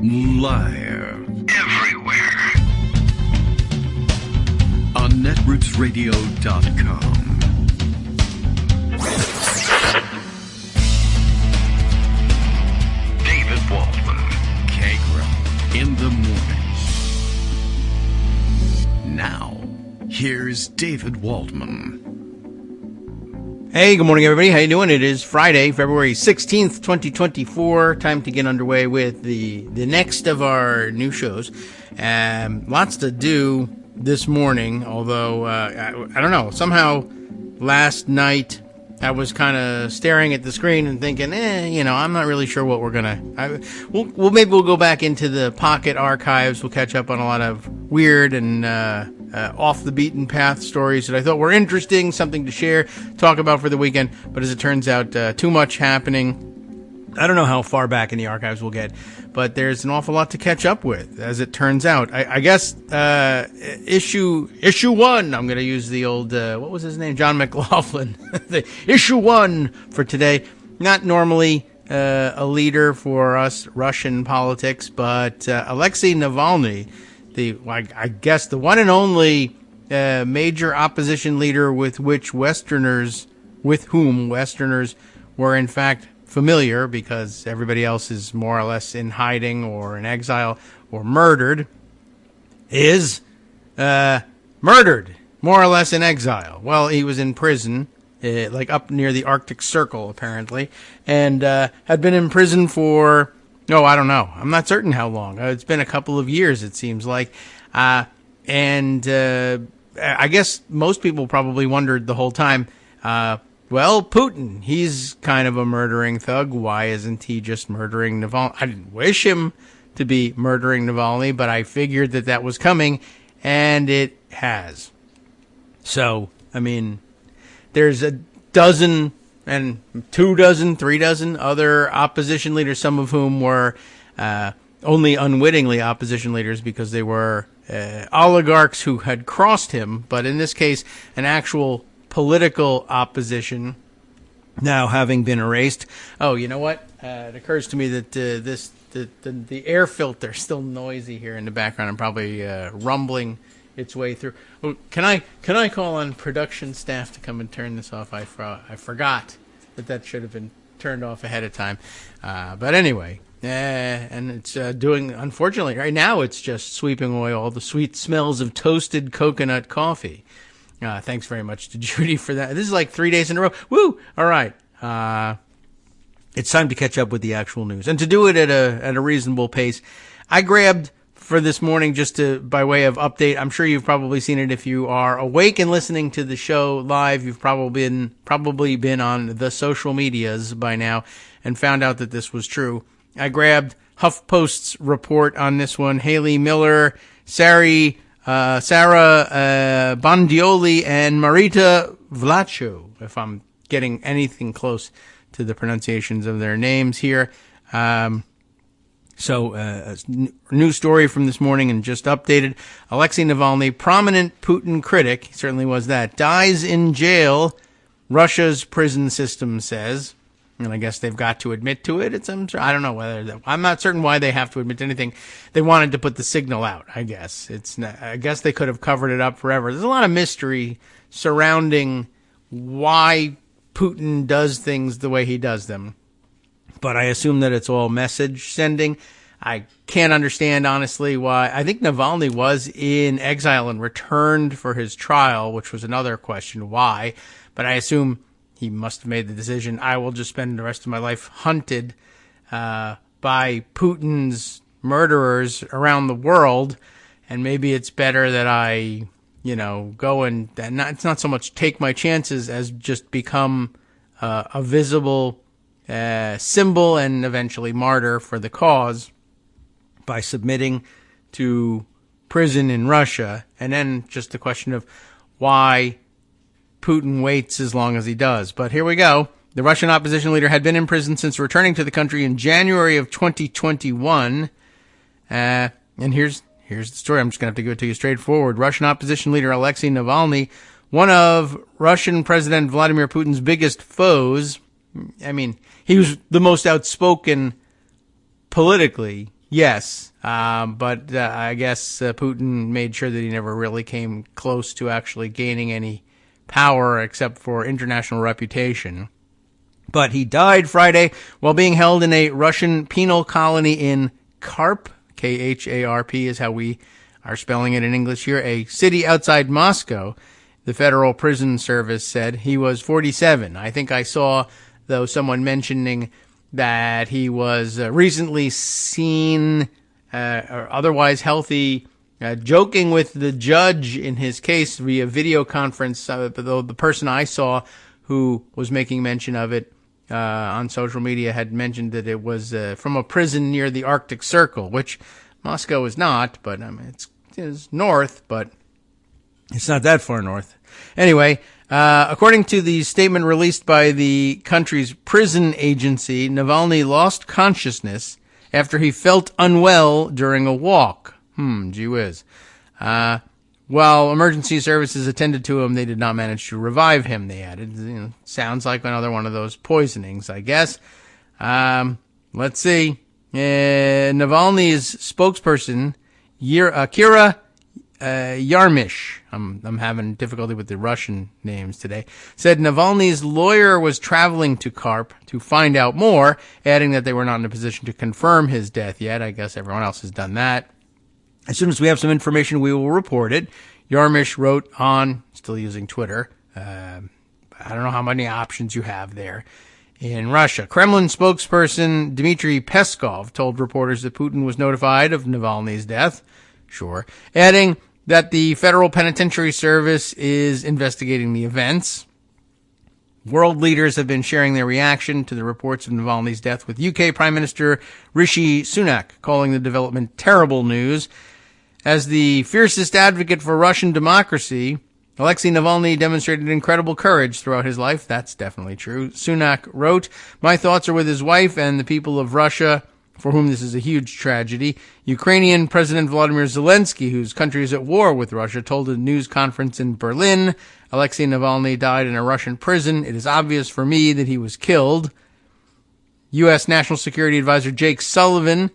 Live. Everywhere. On netrootsradio.com. David Waldman. Kagro. In the morning. Now, here's David Waldman. Hey, good morning, everybody. How you doing? It is Friday, February 16th, 2024. Time to get underway with the next of our new shows. Lots to do this morning, although, I don't know, somehow last night I was kind of staring at the screen and thinking, I'm not really sure what we're going to... Maybe we'll go back into the pocket archives. We'll catch up on a lot of weird and off the beaten path stories that I thought were interesting, something to share, talk about for the weekend. But as it turns out, too much happening. I don't know how far back in the archives we'll get, but there's an awful lot to catch up with, as it turns out. I guess issue one, I'm going to use the old, what was his name? John McLaughlin. The issue one for today. Not normally a leader for us Russian politics, but Alexei Navalny, I guess the one and only major opposition leader with whom Westerners were in fact familiar, because everybody else is more or less in hiding or in exile or murdered, is murdered, more or less in exile. Well, he was in prison, like up near the Arctic Circle, apparently, and had been in prison for, I don't know. I'm not certain how long. It's been a couple of years, it seems like. I guess most people probably wondered the whole time, well, Putin, he's kind of a murdering thug. Why isn't he just murdering Navalny? I didn't wish him to be murdering Navalny, but I figured that was coming, and it has. So, I mean, there's a dozen and 2 dozen, 3 dozen other opposition leaders, some of whom were only unwittingly opposition leaders because they were oligarchs who had crossed him, but in this case, an actual political opposition now having been erased. Oh, you know what? It occurs to me that the air filter is still noisy here in the background and probably rumbling its way through. Oh, can I call on production staff to come and turn this off? I forgot that should have been turned off ahead of time. But anyway, and it's doing, unfortunately, right now it's just sweeping away all the sweet smells of toasted coconut coffee. Thanks very much to Judy for that. This is like 3 days in a row. Woo! All right. It's time to catch up with the actual news, and to do it at a reasonable pace. I grabbed for this morning, just by way of update. I'm sure you've probably seen it if you are awake and listening to the show live. You've probably been on the social medias by now and found out that this was true. I grabbed HuffPost's report on this one. Haley Miller, Sarah Bondioli, and Marita Vlacho, if I'm getting anything close to the pronunciations of their names here. So, a new story from this morning and just updated. Alexei Navalny, prominent Putin critic, he certainly was that, dies in jail, Russia's prison system says. And I guess they've got to admit to it. I don't know I'm not certain why they have to admit to anything. They wanted to put the signal out, I guess. I guess they could have covered it up forever. There's a lot of mystery surrounding why Putin does things the way he does them. But I assume that it's all message sending. I can't understand, honestly, why. I think Navalny was in exile and returned for his trial, which was another question, why. But I assume he must have made the decision, I will just spend the rest of my life hunted by Putin's murderers around the world, and maybe it's better that I, go and it's not so much take my chances as just become a visible symbol and eventually martyr for the cause by submitting to prison in Russia. And then just the question of why Putin waits as long as he does. But here we go. The Russian opposition leader had been in prison since returning to the country in January of 2021. And here's the story. I'm just going to have to give it to you straightforward. Russian opposition leader Alexei Navalny, one of Russian President Vladimir Putin's biggest foes. I mean, he was the most outspoken politically, Yes, but I guess Putin made sure that he never really came close to actually gaining any power except for international reputation. But he died Friday while being held in a Russian penal colony in Karp, K-H-A-R-P is how we are spelling it in English here, a city outside Moscow. The Federal Prison Service said he was 47. I think I saw, though, someone mentioning that he was recently seen or otherwise healthy, joking with the judge in his case via video conference, though the person I saw who was making mention of it on social media had mentioned that it was from a prison near the Arctic Circle, which Moscow is not, but I mean, it's north, but it's not that far north. Anyway, according to the statement released by the country's prison agency, Navalny lost consciousness after he felt unwell during a walk. Gee whiz. While emergency services attended to him, they did not manage to revive him, they added. Sounds like another one of those poisonings, I guess. Let's see. Navalny's spokesperson, Kira Yarmish, I'm having difficulty with the Russian names today, said Navalny's lawyer was traveling to Karp to find out more, adding that they were not in a position to confirm his death yet. I guess everyone else has done that. As soon as we have some information, we will report it. Yarmish wrote on, still using Twitter, I don't know how many options you have there in Russia. Kremlin spokesperson Dmitry Peskov told reporters that Putin was notified of Navalny's death, sure, adding that the Federal Penitentiary Service is investigating the events. World leaders have been sharing their reaction to the reports of Navalny's death, with UK Prime Minister Rishi Sunak calling the development terrible news. As the fiercest advocate for Russian democracy, Alexei Navalny demonstrated incredible courage throughout his life. That's definitely true. Sunak wrote, "My thoughts are with his wife and the people of Russia, for whom this is a huge tragedy." Ukrainian President Volodymyr Zelensky, whose country is at war with Russia, told a news conference in Berlin, Alexei Navalny died in a Russian prison. It is obvious for me that he was killed. U.S. National Security Advisor Jake Sullivan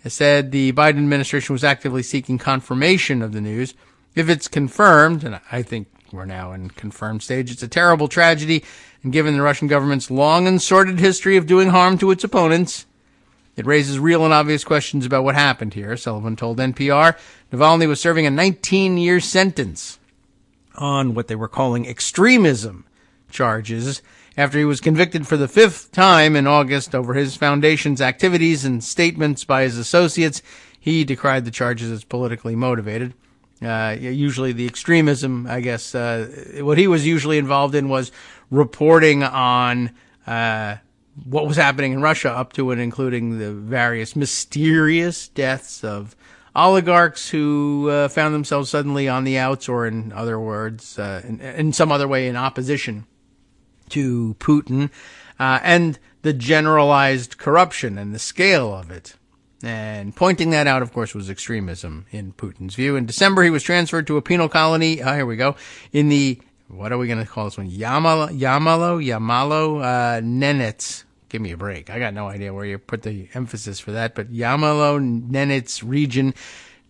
said the Biden administration was actively seeking confirmation of the news. If it's confirmed, and I think we're now in confirmed stage, it's a terrible tragedy, and given the Russian government's long and sordid history of doing harm to its opponents, it raises real and obvious questions about what happened here, Sullivan told NPR. Navalny was serving a 19-year sentence on what they were calling extremism charges after he was convicted for the 5th time in August over his foundation's activities and statements by his associates. He decried the charges as politically motivated. Usually the extremism, I guess, what he was usually involved in was reporting on what was happening in Russia up to and including the various mysterious deaths of oligarchs who found themselves suddenly on the outs, or in other words, in some other way in opposition to Putin, and the generalized corruption and the scale of it. And pointing that out, of course, was extremism in Putin's view. In December, he was transferred to a penal colony, here we go, in the, what are we going to call this one? Yamalo, Nenets. Give me a break. I got no idea where you put the emphasis for that, but Yamalo-Nenets region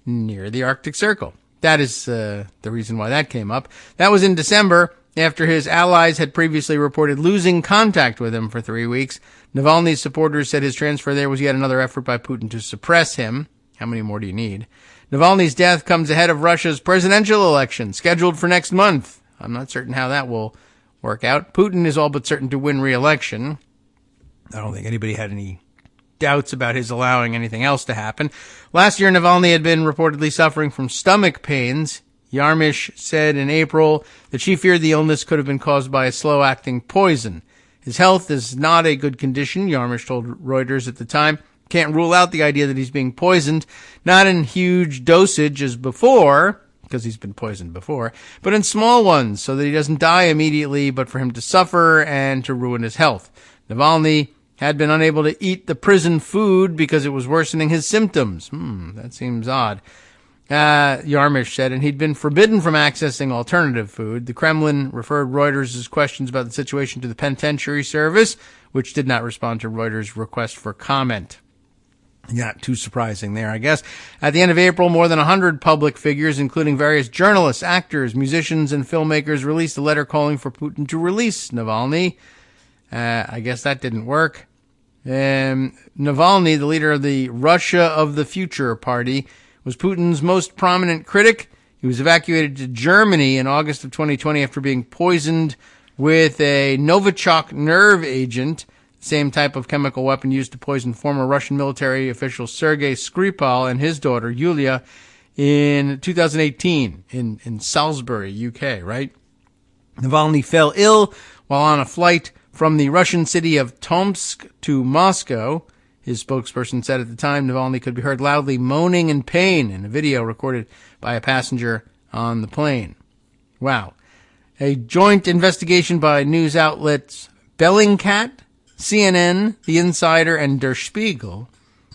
near the Arctic Circle. That is the reason why that came up. That was in December, after his allies had previously reported losing contact with him for 3 weeks. Navalny's supporters said his transfer there was yet another effort by Putin to suppress him. How many more do you need? Navalny's death comes ahead of Russia's presidential election, scheduled for next month. I'm not certain how that will work out. Putin is all but certain to win re-election. I don't think anybody had any doubts about his allowing anything else to happen. Last year, Navalny had been reportedly suffering from stomach pains. Yarmish said in April that she feared the illness could have been caused by a slow-acting poison. His health is not a good condition, Yarmish told Reuters at the time. Can't rule out the idea that he's being poisoned, not in huge dosage as before, because he's been poisoned before, but in small ones so that he doesn't die immediately, but for him to suffer and to ruin his health. Navalny had been unable to eat the prison food because it was worsening his symptoms. That seems odd. Yarmish said, and he'd been forbidden from accessing alternative food. The Kremlin referred Reuters' questions about the situation to the Penitentiary Service, which did not respond to Reuters' request for comment. Not too surprising there, I guess. At the end of April, more than 100 public figures, including various journalists, actors, musicians, and filmmakers, released a letter calling for Putin to release Navalny. I guess that didn't work. Navalny, the leader of the Russia of the Future party, was Putin's most prominent critic. He was evacuated to Germany in August of 2020 after being poisoned with a Novichok nerve agent, same type of chemical weapon used to poison former Russian military official Sergei Skripal and his daughter Yulia in 2018 in Salisbury, UK, right? Navalny fell ill while on a flight from the Russian city of Tomsk to Moscow. His spokesperson said at the time Navalny could be heard loudly moaning in pain in a video recorded by a passenger on the plane. Wow. A joint investigation by news outlets Bellingcat, CNN, The Insider, and Der Spiegel,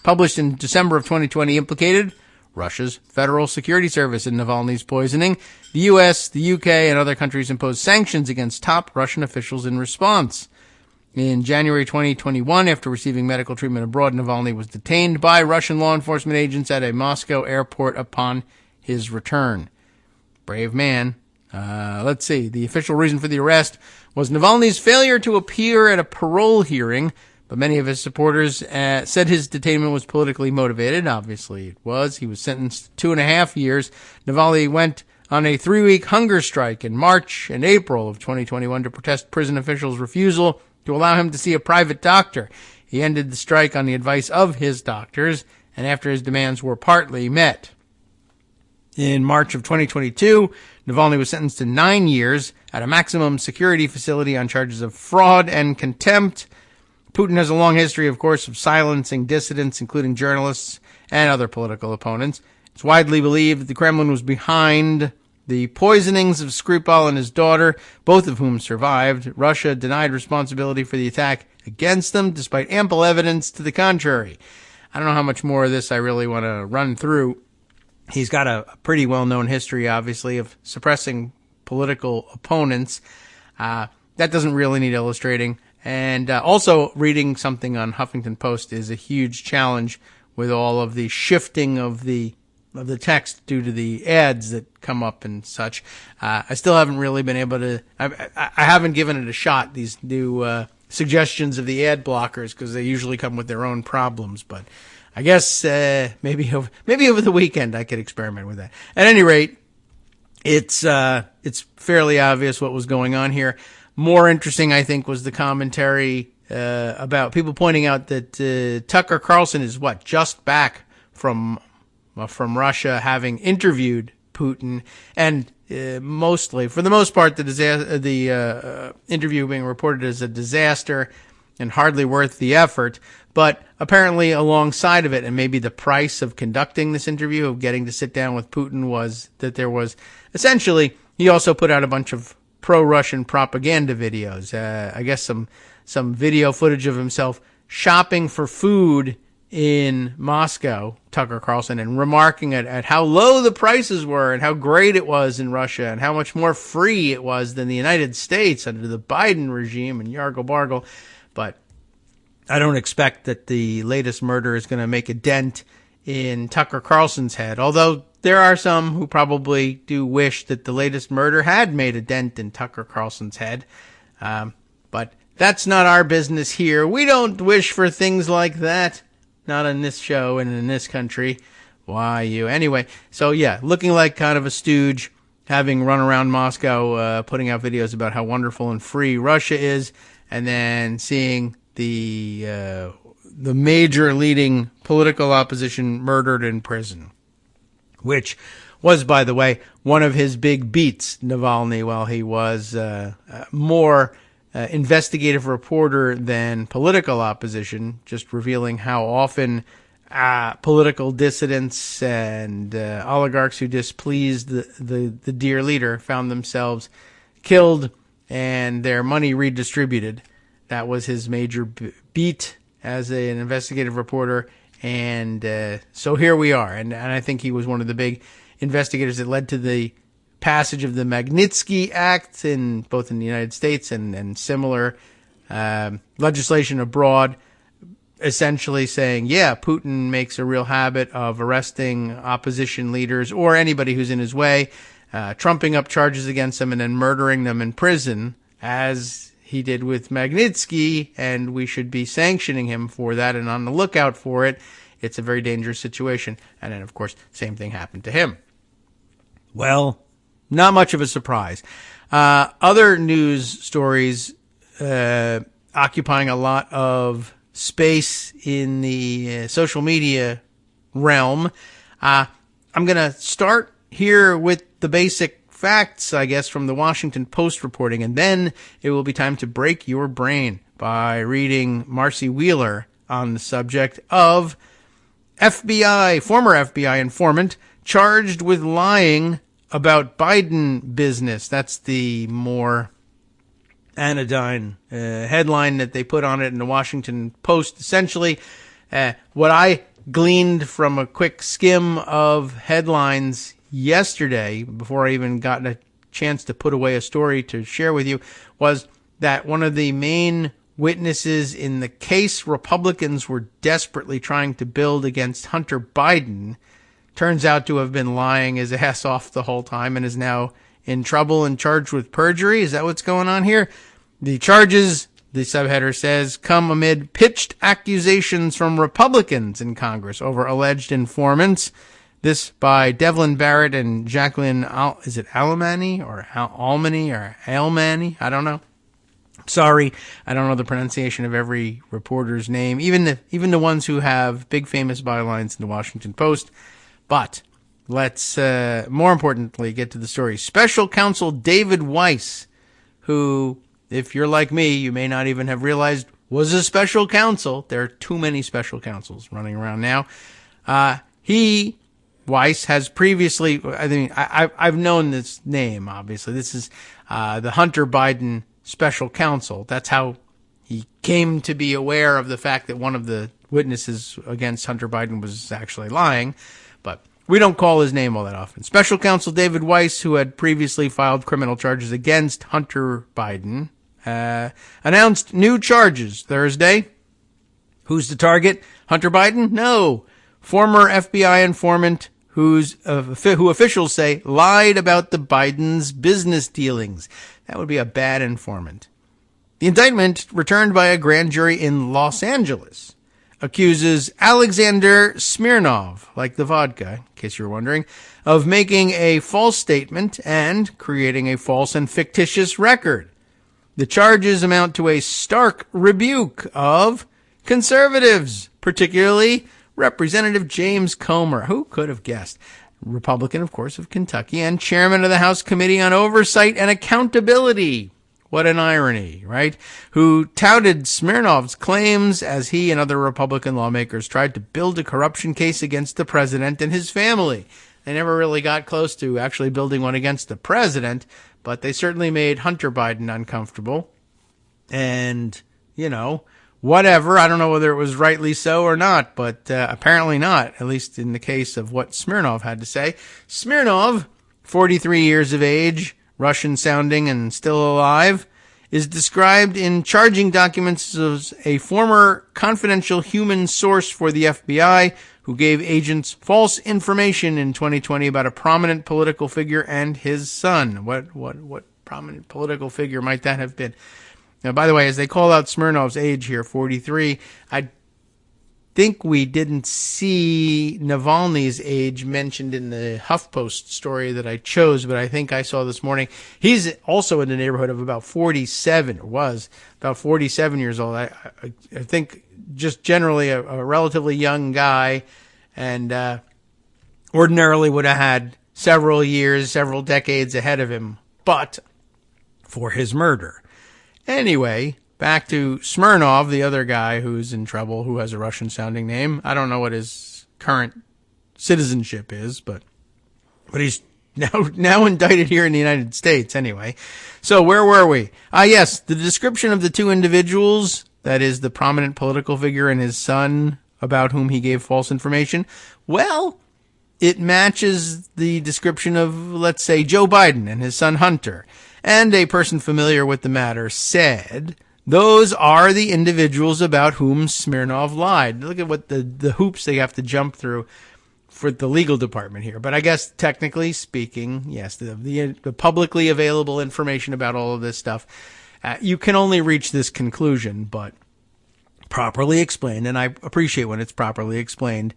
published in December of 2020, implicated Russia's Federal Security Service in Navalny's poisoning. The U.S., the U.K., and other countries imposed sanctions against top Russian officials in response. In January 2021, after receiving medical treatment abroad, Navalny was detained by Russian law enforcement agents at a Moscow airport upon his return. Brave man. Let's see. The official reason for the arrest was Navalny's failure to appear at a parole hearing, but many of his supporters said his detainment was politically motivated. Obviously it was. He was sentenced to 2.5 years. Navalny went on a 3-week hunger strike in March and April of 2021 to protest prison officials' refusal to allow him to see a private doctor. He ended the strike on the advice of his doctors, and after his demands were partly met. In March of 2022, Navalny was sentenced to 9 years at a maximum security facility on charges of fraud and contempt. Putin has a long history, of course, of silencing dissidents, including journalists and other political opponents. It's widely believed that the Kremlin was behind the poisonings of Skripal and his daughter, both of whom survived. Russia denied responsibility for the attack against them, despite ample evidence to the contrary. I don't know how much more of this I really want to run through. He's got a pretty well-known history, obviously, of suppressing political opponents. That doesn't really need illustrating. And also, reading something on Huffington Post is a huge challenge with all of the shifting of the text due to the ads that come up and such. I still haven't really been able to. I haven't given it a shot, these new suggestions of the ad blockers, because they usually come with their own problems. But I guess maybe over the weekend I could experiment with that. At any rate, it's fairly obvious what was going on here. More interesting, I think, was the commentary about people pointing out that Tucker Carlson is just back from Russia, having interviewed Putin, and for the most part, the interview being reported as a disaster and hardly worth the effort. But apparently alongside of it, and maybe the price of conducting this interview, of getting to sit down with Putin, was that there was essentially, he also put out a bunch of pro-Russian propaganda videos. I guess some video footage of himself shopping for food in Moscow, Tucker Carlson, and remarking at how low the prices were and how great it was in Russia and how much more free it was than the United States under the Biden regime and Yargle Bargle. But I don't expect that the latest murder is going to make a dent in Tucker Carlson's head, although there are some who probably do wish that the latest murder had made a dent in Tucker Carlson's head. But that's not our business here. We don't wish for things like that. Not on this show and in this country. Why you? Anyway, so yeah, looking like kind of a stooge, having run around Moscow, putting out videos about how wonderful and free Russia is, and then seeing the major leading political opposition murdered in prison, which was, by the way, one of his big beats, Navalny, while he was more investigative reporter than political opposition, just revealing how often political dissidents and oligarchs who displeased the dear leader found themselves killed and their money redistributed. That was his major beat as an investigative reporter. And so here we are. And I think he was one of the big investigators that led to the passage of the Magnitsky Act both in the United States and similar legislation abroad. essentially saying, yeah, Putin makes a real habit of arresting opposition leaders or anybody who's in his way, trumping up charges against them and then murdering them in prison, as he did with Magnitsky, and we should be sanctioning him for that and on the lookout for it. It's a very dangerous situation. And then, of course, same thing happened to him. Well, not much of a surprise. Other news stories occupying a lot of space in the social media realm. I'm going to start here with the basic facts, I guess, from the Washington Post reporting, and then it will be time to break your brain by reading Marcy Wheeler on the subject of former FBI informant charged with lying about Biden business. That's the more anodyne headline that they put on it in the Washington Post. Essentially, what I gleaned from a quick skim of headlines yesterday, before I even got a chance to put away a story to share with you, was that one of the main witnesses in the case Republicans were desperately trying to build against Hunter Biden turns out to have been lying his ass off the whole time and is now in trouble and charged with perjury. Is that what's going on here? The charges, the subheader says, come amid pitched accusations from Republicans in Congress over alleged informants. This by Devlin Barrett and Jacqueline, is it Alemany or Almany or Alemany? I don't know. Sorry, I don't know the pronunciation of every reporter's name, even the ones who have big famous bylines in the Washington Post. But let's, more importantly, get to the story. Special counsel David Weiss, who, if you're like me, you may not even have realized was a special counsel. There are too many special counsels running around now. Weiss has previously, I mean, I've known this name, obviously. This is the Hunter Biden special counsel. That's how he came to be aware of the fact that one of the witnesses against Hunter Biden was actually lying. But we don't call his name all that often. Special counsel David Weiss, who had previously filed criminal charges against Hunter Biden, announced new charges Thursday. Who's the target? Hunter Biden? No. Former FBI informant who officials say lied about the Biden's business dealings. That would be a bad informant. The indictment, returned by a grand jury in Los Angeles, accuses Alexander Smirnov, like the vodka, in case you're wondering, of making a false statement and creating a false and fictitious record. The charges amount to a stark rebuke of conservatives, particularly Representative James Comer. Who could have guessed? Republican, of course, of Kentucky, and chairman of the House Committee on Oversight and Accountability. What an irony, right? Who touted Smirnov's claims as he and other Republican lawmakers tried to build a corruption case against the president and his family. They never really got close to actually building one against the president, but they certainly made Hunter Biden uncomfortable. And, whatever. I don't know whether it was rightly so or not, but apparently not, at least in the case of what Smirnov had to say. Smirnov, 43 years of age, Russian-sounding and still alive, is described in charging documents as a former confidential human source for the FBI who gave agents false information in 2020 about a prominent political figure and his son. What prominent political figure might that have been? Now, by the way, as they call out Smirnov's age here, 43, I think we didn't see Navalny's age mentioned in the HuffPost story that I chose, but I think I saw this morning. He's also in the neighborhood of about 47, or was about 47 years old. I think just generally a relatively young guy, and ordinarily would have had several years, several decades ahead of him, but for his murder. Anyway, back to Smirnov, the other guy who's in trouble, who has a Russian-sounding name. I don't know what his current citizenship is, but he's now indicted here in the United States anyway. So where were we? Yes, the description of the two individuals, that is the prominent political figure and his son about whom he gave false information, well, it matches the description of, let's say, Joe Biden and his son Hunter. And a person familiar with the matter said those are the individuals about whom Smirnov lied. Look at what the hoops they have to jump through for the legal department here. But I guess technically speaking, yes, the publicly available information about all of this stuff, you can only reach this conclusion, but properly explained, and I appreciate when it's properly explained.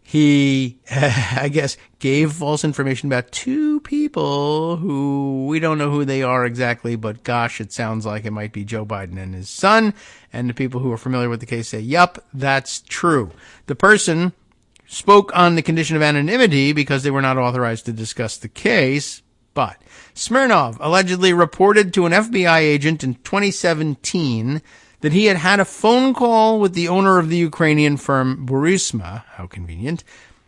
He, I guess, gave false information about two people who we don't know who they are exactly, but gosh, it sounds like it might be Joe Biden and his son. And the people who are familiar with the case say, yup, that's true. The person spoke on the condition of anonymity because they were not authorized to discuss the case. But Smirnov allegedly reported to an FBI agent in 2017 that he had had a phone call with the owner of the Ukrainian firm Burisma, how convenient,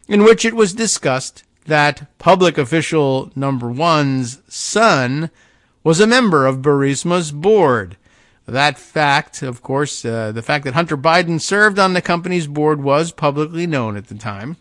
in which it was discussed that public official number one's son was a member of Burisma's board. That fact, of course, the fact that Hunter Biden served on the company's board was publicly known at the time.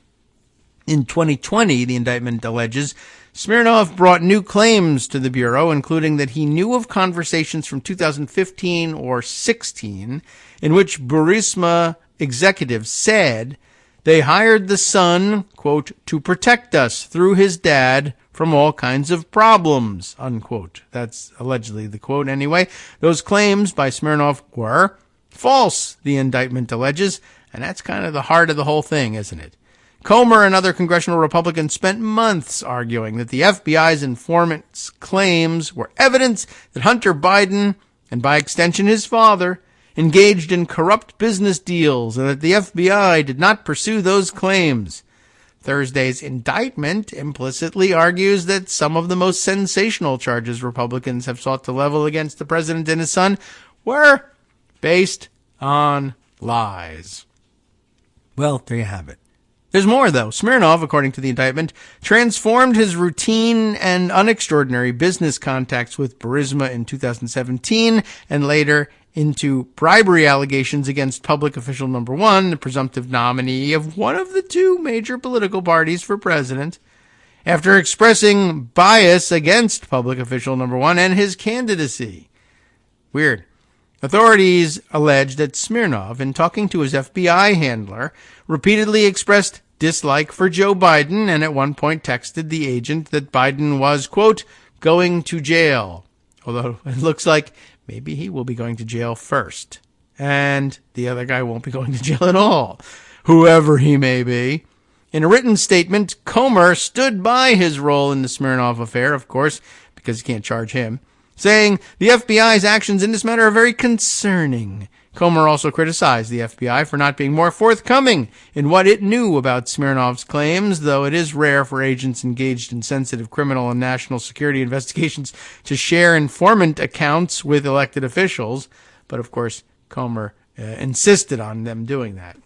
In 2020, the indictment alleges, Smirnov brought new claims to the Bureau, including that he knew of conversations from 2015 or 16 in which Burisma executives said they hired the son, quote, to protect us through his dad from all kinds of problems, unquote. That's allegedly the quote anyway. Those claims by Smirnov were false, the indictment alleges, and that's kind of the heart of the whole thing, isn't it? Comer and other congressional Republicans spent months arguing that the FBI's informant's claims were evidence that Hunter Biden, and by extension his father, engaged in corrupt business deals and that the FBI did not pursue those claims. Thursday's indictment implicitly argues that some of the most sensational charges Republicans have sought to level against the president and his son were based on lies. Well, there you have it. There's more, though. Smirnov, according to the indictment, transformed his routine and unextraordinary business contacts with Burisma in 2017 and later into bribery allegations against public official number one, the presumptive nominee of one of the two major political parties for president, after expressing bias against public official number one and his candidacy. Weird. Authorities allege that Smirnov, in talking to his FBI handler, repeatedly expressed dislike for Joe Biden and at one point texted the agent that Biden was, quote, going to jail. Although it looks like maybe he will be going to jail first. And the other guy won't be going to jail at all, whoever he may be. In a written statement, Comer stood by his role in the Smirnov affair, of course, because you can't charge him, saying the FBI's actions in this matter are very concerning. Comer also criticized the FBI for not being more forthcoming in what it knew about Smirnov's claims, though it is rare for agents engaged in sensitive criminal and national security investigations to share informant accounts with elected officials. But, of course, Comer insisted on them doing that.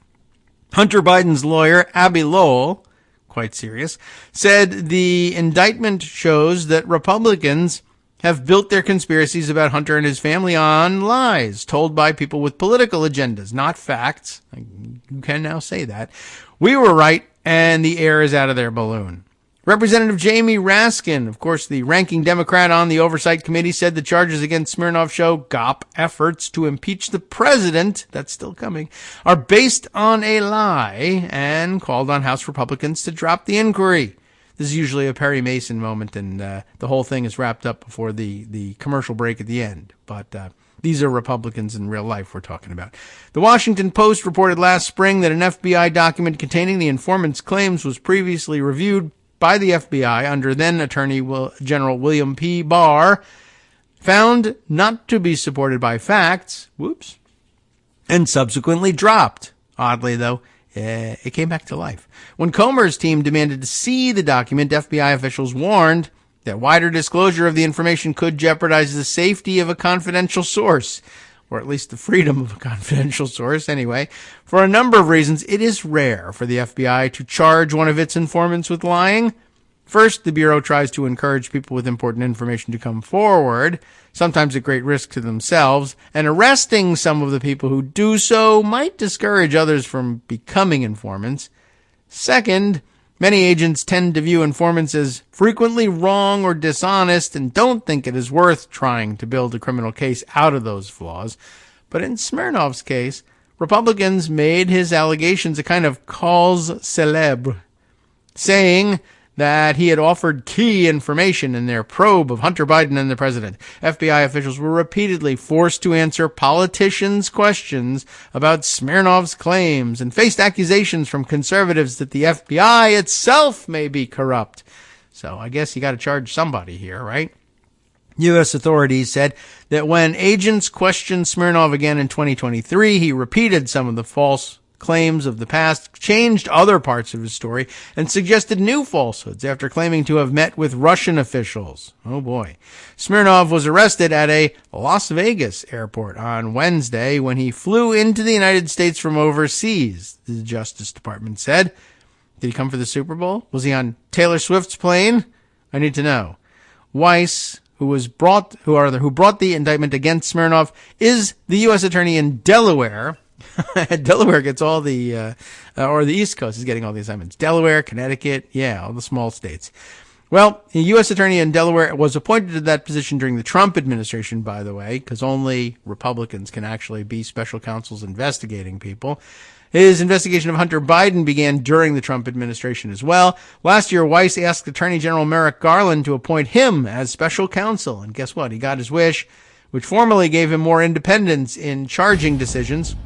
Hunter Biden's lawyer, Abby Lowell, quite serious, said the indictment shows that Republicans have built their conspiracies about Hunter and his family on lies told by people with political agendas, not facts. You can now say that. We were right, and the air is out of their balloon. Representative Jamie Raskin, of course, the ranking Democrat on the Oversight Committee, said the charges against Smirnov show GOP efforts to impeach the president, that's still coming, are based on a lie, and called on House Republicans to drop the inquiry. This is usually a Perry Mason moment, and the whole thing is wrapped up before the commercial break at the end. But these are Republicans in real life we're talking about. The Washington Post reported last spring that an FBI document containing the informant's claims was previously reviewed by the FBI under then Attorney General William P. Barr, found not to be supported by facts, and subsequently dropped. Oddly, though, it came back to life. When Comer's team demanded to see the document, FBI officials warned that wider disclosure of the information could jeopardize the safety of a confidential source, or at least the freedom of a confidential source anyway. For a number of reasons, it is rare for the FBI to charge one of its informants with lying. First, the Bureau tries to encourage people with important information to come forward, sometimes at great risk to themselves, and arresting some of the people who do so might discourage others from becoming informants. Second, many agents tend to view informants as frequently wrong or dishonest and don't think it is worth trying to build a criminal case out of those flaws. But in Smirnov's case, Republicans made his allegations a kind of cause célèbre, saying that he had offered key information in their probe of Hunter Biden and the president. FBI officials were repeatedly forced to answer politicians' questions about Smirnov's claims and faced accusations from conservatives that the FBI itself may be corrupt. So I guess you got to charge somebody here, right? U.S. authorities said that when agents questioned Smirnov again in 2023, he repeated some of the false claims of the past, changed other parts of his story, and suggested new falsehoods after claiming to have met with Russian officials. Oh boy. Smirnov was arrested at a Las Vegas airport on Wednesday when he flew into the United States from overseas, the Justice Department said. Did he come for the Super Bowl? Was he on Taylor Swift's plane? I need to know. Weiss, who brought the indictment against Smirnov, is the U.S. attorney in Delaware. Delaware gets all the, or the East Coast is getting all the assignments. Delaware, Connecticut, yeah, all the small states. Well, the U.S. attorney in Delaware was appointed to that position during the Trump administration, by the way, because only Republicans can actually be special counsels investigating people. His investigation of Hunter Biden began during the Trump administration as well. Last year, Weiss asked Attorney General Merrick Garland to appoint him as special counsel. And guess what? He got his wish, which formally gave him more independence in charging decisions.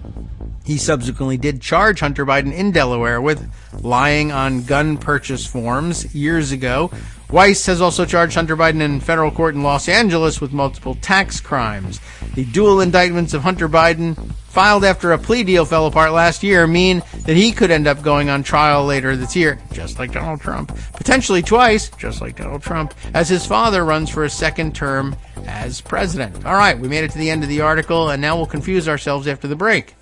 He subsequently did charge Hunter Biden in Delaware with lying on gun purchase forms years ago. Weiss has also charged Hunter Biden in federal court in Los Angeles with multiple tax crimes. The dual indictments of Hunter Biden, filed after a plea deal fell apart last year, mean that he could end up going on trial later this year, just like Donald Trump. Potentially twice, just like Donald Trump, as his father runs for a second term as president. All right, we made it to the end of the article, and now we'll confuse ourselves after the break.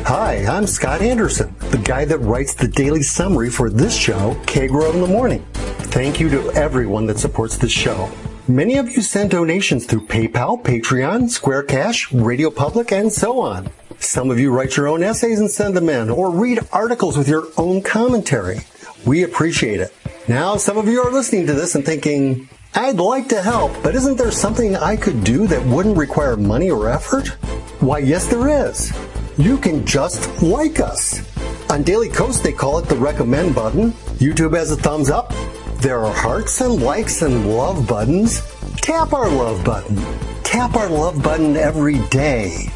Hi, I'm Scott Anderson, the guy that writes the daily summary for this show, Kagro in the Morning. Thank you to everyone that supports this show. Many of you send donations through PayPal, Patreon, Square Cash, Radio Public, and so on. Some of you write your own essays and send them in, or read articles with your own commentary. We appreciate it. Now, some of you are listening to this and thinking, I'd like to help, but isn't there something I could do that wouldn't require money or effort? Why, yes, there is. You can just like us. On Daily Kos, they call it the recommend button. YouTube has a thumbs up. There are hearts and likes and love buttons. Tap our love button. Tap our love button every day.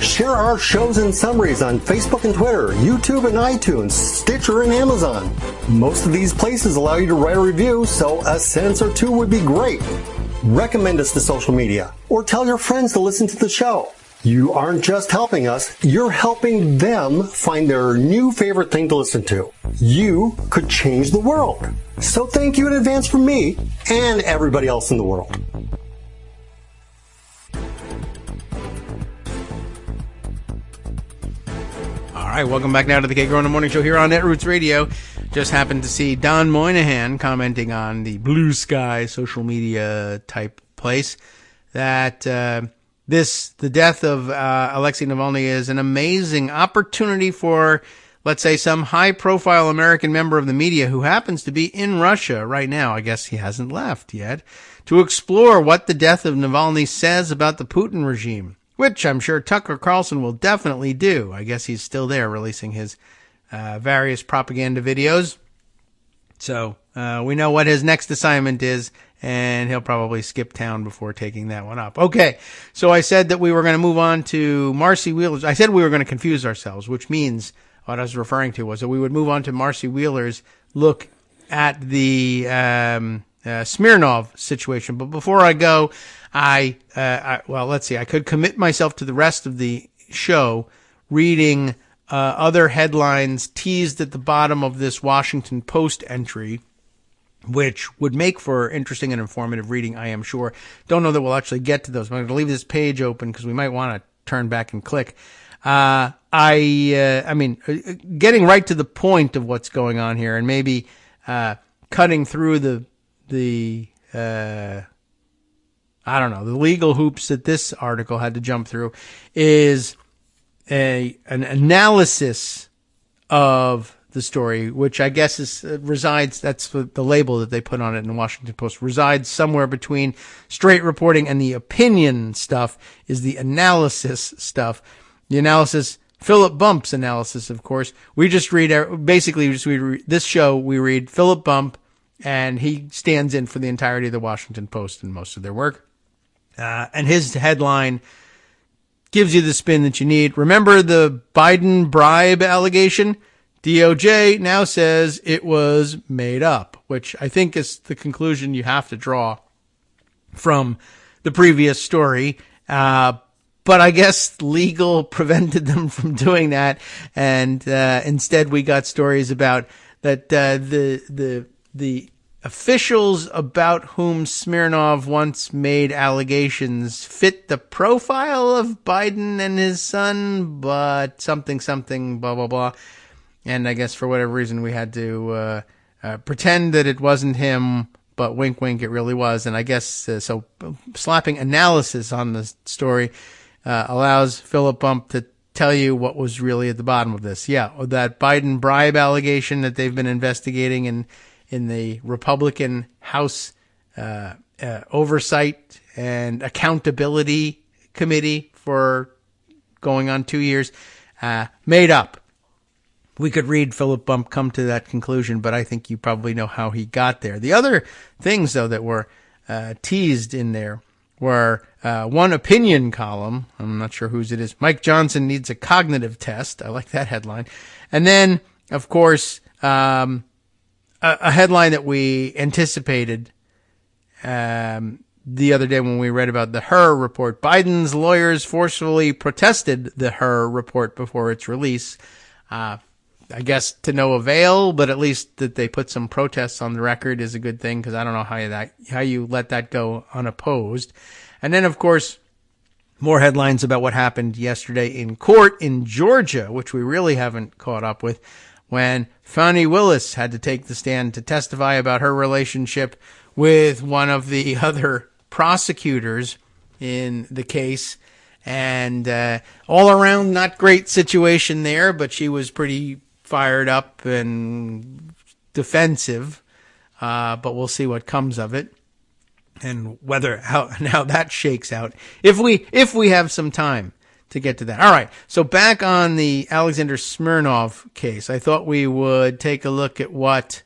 Share our shows and summaries on Facebook and Twitter, YouTube and iTunes, Stitcher and Amazon. Most of these places allow you to write a review, so a sentence or two would be great. Recommend us to social media, or tell your friends to listen to the show. You aren't just helping us, you're helping them find their new favorite thing to listen to. You could change the world. So thank you in advance from me and everybody else in the world. All right, welcome back now to the Kagro in the Morning Show here on Netroots Radio. Just happened to see Don Moynihan commenting on the Blue Sky social media type place that the death of Alexei Navalny is an amazing opportunity for, let's say, some high-profile American member of the media who happens to be in Russia right now. I guess he hasn't left yet, to explore what the death of Navalny says about the Putin regime, which I'm sure Tucker Carlson will definitely do. I guess he's still there releasing his various propaganda videos. So we know what his next assignment is, and he'll probably skip town before taking that one up. Okay, so I said that we were going to move on to Marcy Wheeler's. I said we were going to confuse ourselves, which means what I was referring to was that we would move on to Marcy Wheeler's look at the Smirnov situation. But before I go, let's see. I could commit myself to the rest of the show reading other headlines teased at the bottom of this Washington Post entry, which would make for interesting and informative reading, I am sure. Don't know that we'll actually get to those, but I'm going to leave this page open because we might want to turn back and click. I mean, getting right to the point of what's going on here, and maybe cutting through the legal hoops that this article had to jump through, is an analysis of the story, which I guess is resides, that's the label that they put on it in the Washington Post, resides somewhere between straight reporting and the opinion stuff, is the analysis stuff. The analysis, Philip Bump's analysis, of course. We just read, basically, this show, we read Philip Bump, and he stands in for the entirety of the Washington Post in most of their work. And his headline gives you the spin that you need. Remember the Biden bribe allegation? DOJ now says it was made up, which I think is the conclusion you have to draw from the previous story. But I guess legal prevented them from doing that. And instead we got stories about that the officials about whom Smirnov once made allegations fit the profile of Biden and his son, but something, blah, blah, blah. And I guess for whatever reason we had to pretend that it wasn't him, but wink, wink, it really was. And I guess so slapping analysis on the story allows Philip Bump to tell you what was really at the bottom of this. Yeah, that Biden bribe allegation that they've been investigating in the Republican House Oversight and Accountability Committee for going on 2 years, made up. We could read Philip Bump come to that conclusion, but I think you probably know how he got there. The other things, though, that were teased in there were one opinion column. I'm not sure whose it is. Mike Johnson needs a cognitive test. I like that headline. And then, of course, a headline that we anticipated the other day when we read about the Hur report. Biden's lawyers forcefully protested the Hur report before its release. I guess to no avail, but at least that they put some protests on the record is a good thing, because I don't know how you let that go unopposed. And then, of course, more headlines about what happened yesterday in court in Georgia, which we really haven't caught up with, when Fani Willis had to take the stand to testify about her relationship with one of the other prosecutors in the case. And all around, not great situation there, but she was pretty fired up and defensive. But we'll see what comes of it and how that shakes out. If we have some time to get to that. All right. So back on the Alexander Smirnov case, I thought we would take a look at what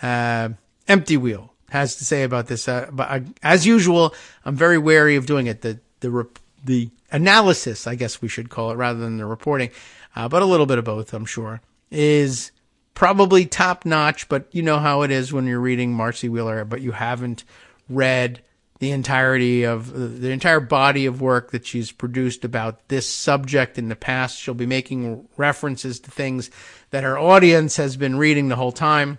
Empty Wheel has to say about this. But as usual, I'm very wary of doing it. The analysis, I guess we should call it, rather than the reporting, but a little bit of both, I'm sure, is probably top notch. But you know how it is when you're reading Marcy Wheeler, but you haven't read the entirety of the entire body of work that she's produced about this subject in the past. She'll be making references to things that her audience has been reading the whole time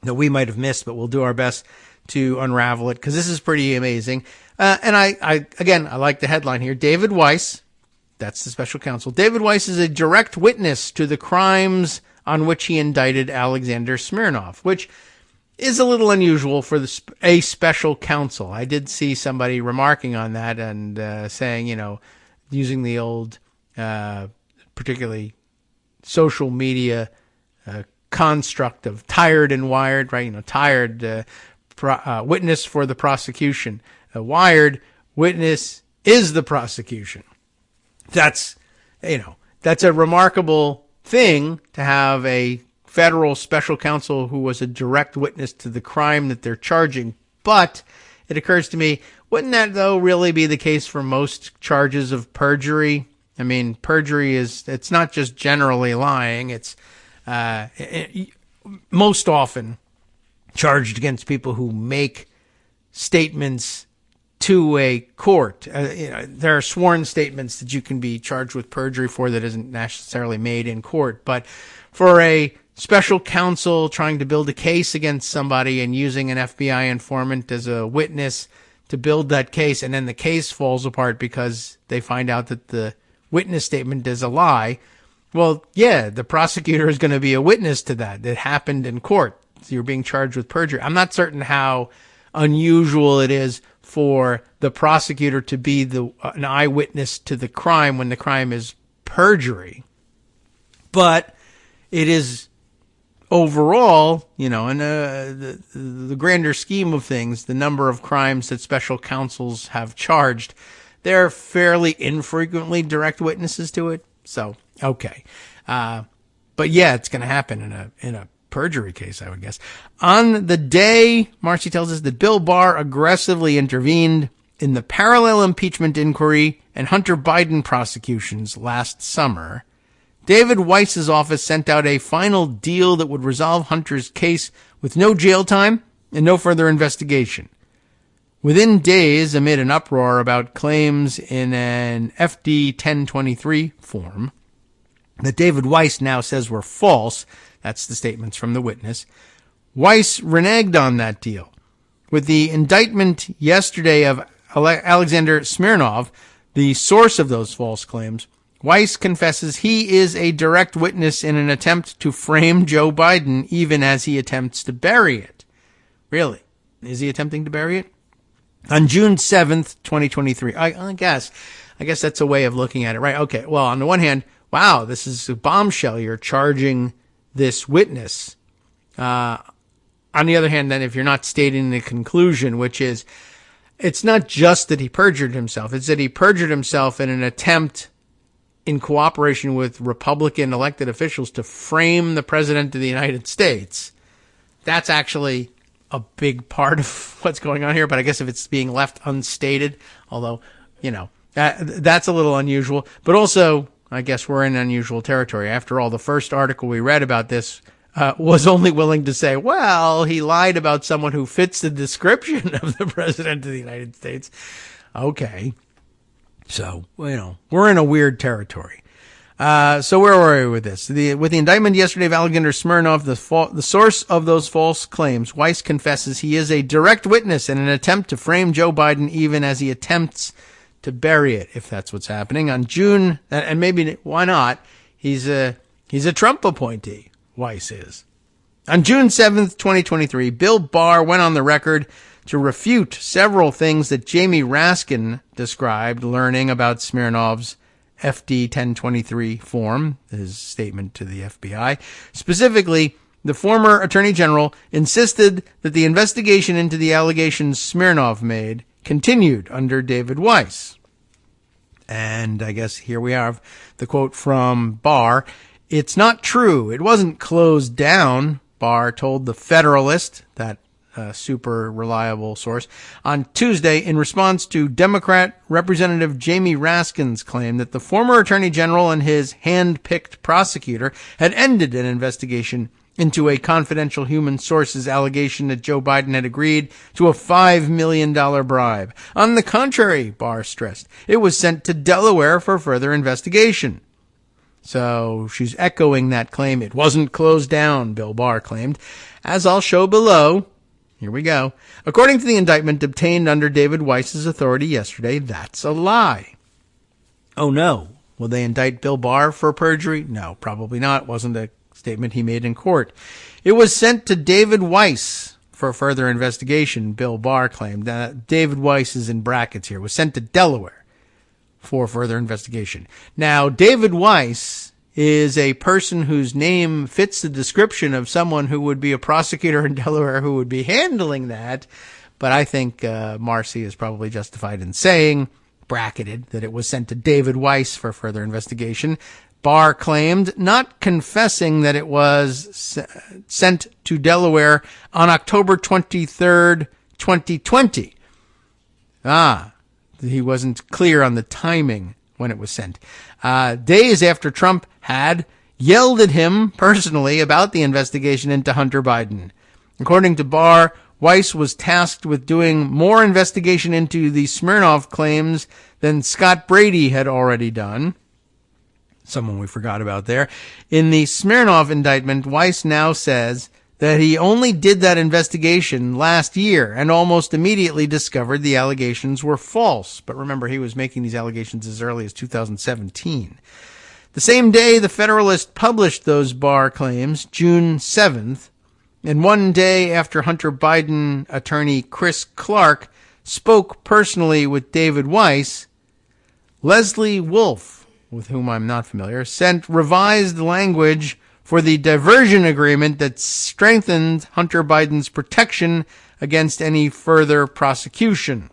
that we might have missed, but we'll do our best to unravel it, because this is pretty amazing. And I like the headline here. David Weiss, that's the special counsel. David Weiss is a direct witness to the crimes on which he indicted Alexander Smirnov, which is a little unusual for a special counsel. I did see somebody remarking on that and saying, using the old, particularly social media construct of tired and wired, right? Tired witness for the prosecution. A wired witness is the prosecution. That's a remarkable thing to have a federal special counsel who was a direct witness to the crime that they're charging. But it occurs to me, wouldn't that, though, really be the case for most charges of perjury? I mean, perjury it's not just generally lying. It's most often charged against people who make statements to a court. There are sworn statements that you can be charged with perjury for that isn't necessarily made in court. But for a special counsel trying to build a case against somebody and using an FBI informant as a witness to build that case, and then the case falls apart because they find out that the witness statement is a lie, well, yeah, the prosecutor is going to be a witness to that. It happened in court. So you're being charged with perjury. I'm not certain how unusual it is for the prosecutor to be an eyewitness to the crime when the crime is perjury. But it is overall, in the grander scheme of things, the number of crimes that special counsels have charged, they're fairly infrequently direct witnesses to it. So, okay. But yeah, it's going to happen in a perjury case, I would guess. On the day, Marcy tells us that Bill Barr aggressively intervened in the parallel impeachment inquiry and Hunter Biden prosecutions last summer, David Weiss's office sent out a final deal that would resolve Hunter's case with no jail time and no further investigation. Within days, amid an uproar about claims in an FD 1023 form that David Weiss now says were false, that's the statements from the witness, Weiss reneged on that deal. With the indictment yesterday of Alexander Smirnov, the source of those false claims, Weiss confesses he is a direct witness in an attempt to frame Joe Biden, even as he attempts to bury it. Really? Is he attempting to bury it? On June 7th, 2023. I guess that's a way of looking at it, right? Okay. Well, on the one hand, wow, this is a bombshell. You're charging this witness. On the other hand, then, if you're not stating the conclusion, which is, it's not just that he perjured himself. It's that he perjured himself in an attempt in cooperation with Republican elected officials to frame the president of the United States. That's actually a big part of what's going on here. But I guess if it's being left unstated, although, that's a little unusual. But also, I guess we're in unusual territory. After all, the first article we read about this was only willing to say, well, he lied about someone who fits the description of the president of the United States. Okay. So, we're in a weird territory. So where were we with this? With the indictment yesterday of Alexander Smirnov, the source of those false claims, Weiss confesses he is a direct witness in an attempt to frame Joe Biden, even as he attempts to bury it, if that's what's happening. On June, and maybe, why not? He's a Trump appointee, Weiss is. On June 7th, 2023, Bill Barr went on the record to refute several things that Jamie Raskin described learning about Smirnov's FD 1023 form, his statement to the FBI. Specifically, the former Attorney General insisted that the investigation into the allegations Smirnov made continued under David Weiss. And I guess here we have the quote from Barr. It's not true. It wasn't closed down, Barr told the Federalist, that super reliable source, on Tuesday in response to Democrat Representative Jamie Raskin's claim that the former Attorney General and his hand-picked prosecutor had ended an investigation into a confidential human source's allegation that Joe Biden had agreed to a $5 million bribe. On the contrary, Barr stressed, it was sent to Delaware for further investigation. So she's echoing that claim. It wasn't closed down, Bill Barr claimed. As I'll show below, here we go. According to the indictment obtained under David Weiss's authority yesterday, that's a lie. Oh no. Will they indict Bill Barr for perjury? No, probably not. It wasn't a statement he made in court. It was sent to David Weiss for further investigation, Bill Barr claimed. David Weiss is in brackets here. It was sent to Delaware for further investigation. Now, David Weiss is a person whose name fits the description of someone who would be a prosecutor in Delaware who would be handling that. But I think Marcy is probably justified in saying, bracketed, that it was sent to David Weiss for further investigation. Barr claimed, not confessing that it was sent to Delaware on October 23rd, 2020. He wasn't clear on the timing when it was sent. Days after Trump had yelled at him personally about the investigation into Hunter Biden. According to Barr, Weiss was tasked with doing more investigation into the Smirnov claims than Scott Brady had already done. Someone we forgot about there. In the Smirnov indictment, Weiss now says that he only did that investigation last year and almost immediately discovered the allegations were false. But remember, he was making these allegations as early as 2017. The same day the Federalist published those Barr claims, June 7th, and one day after Hunter Biden attorney Chris Clark spoke personally with David Weiss, Leslie Wolf, with whom I'm not familiar, sent revised language for the diversion agreement that strengthened Hunter Biden's protection against any further prosecution.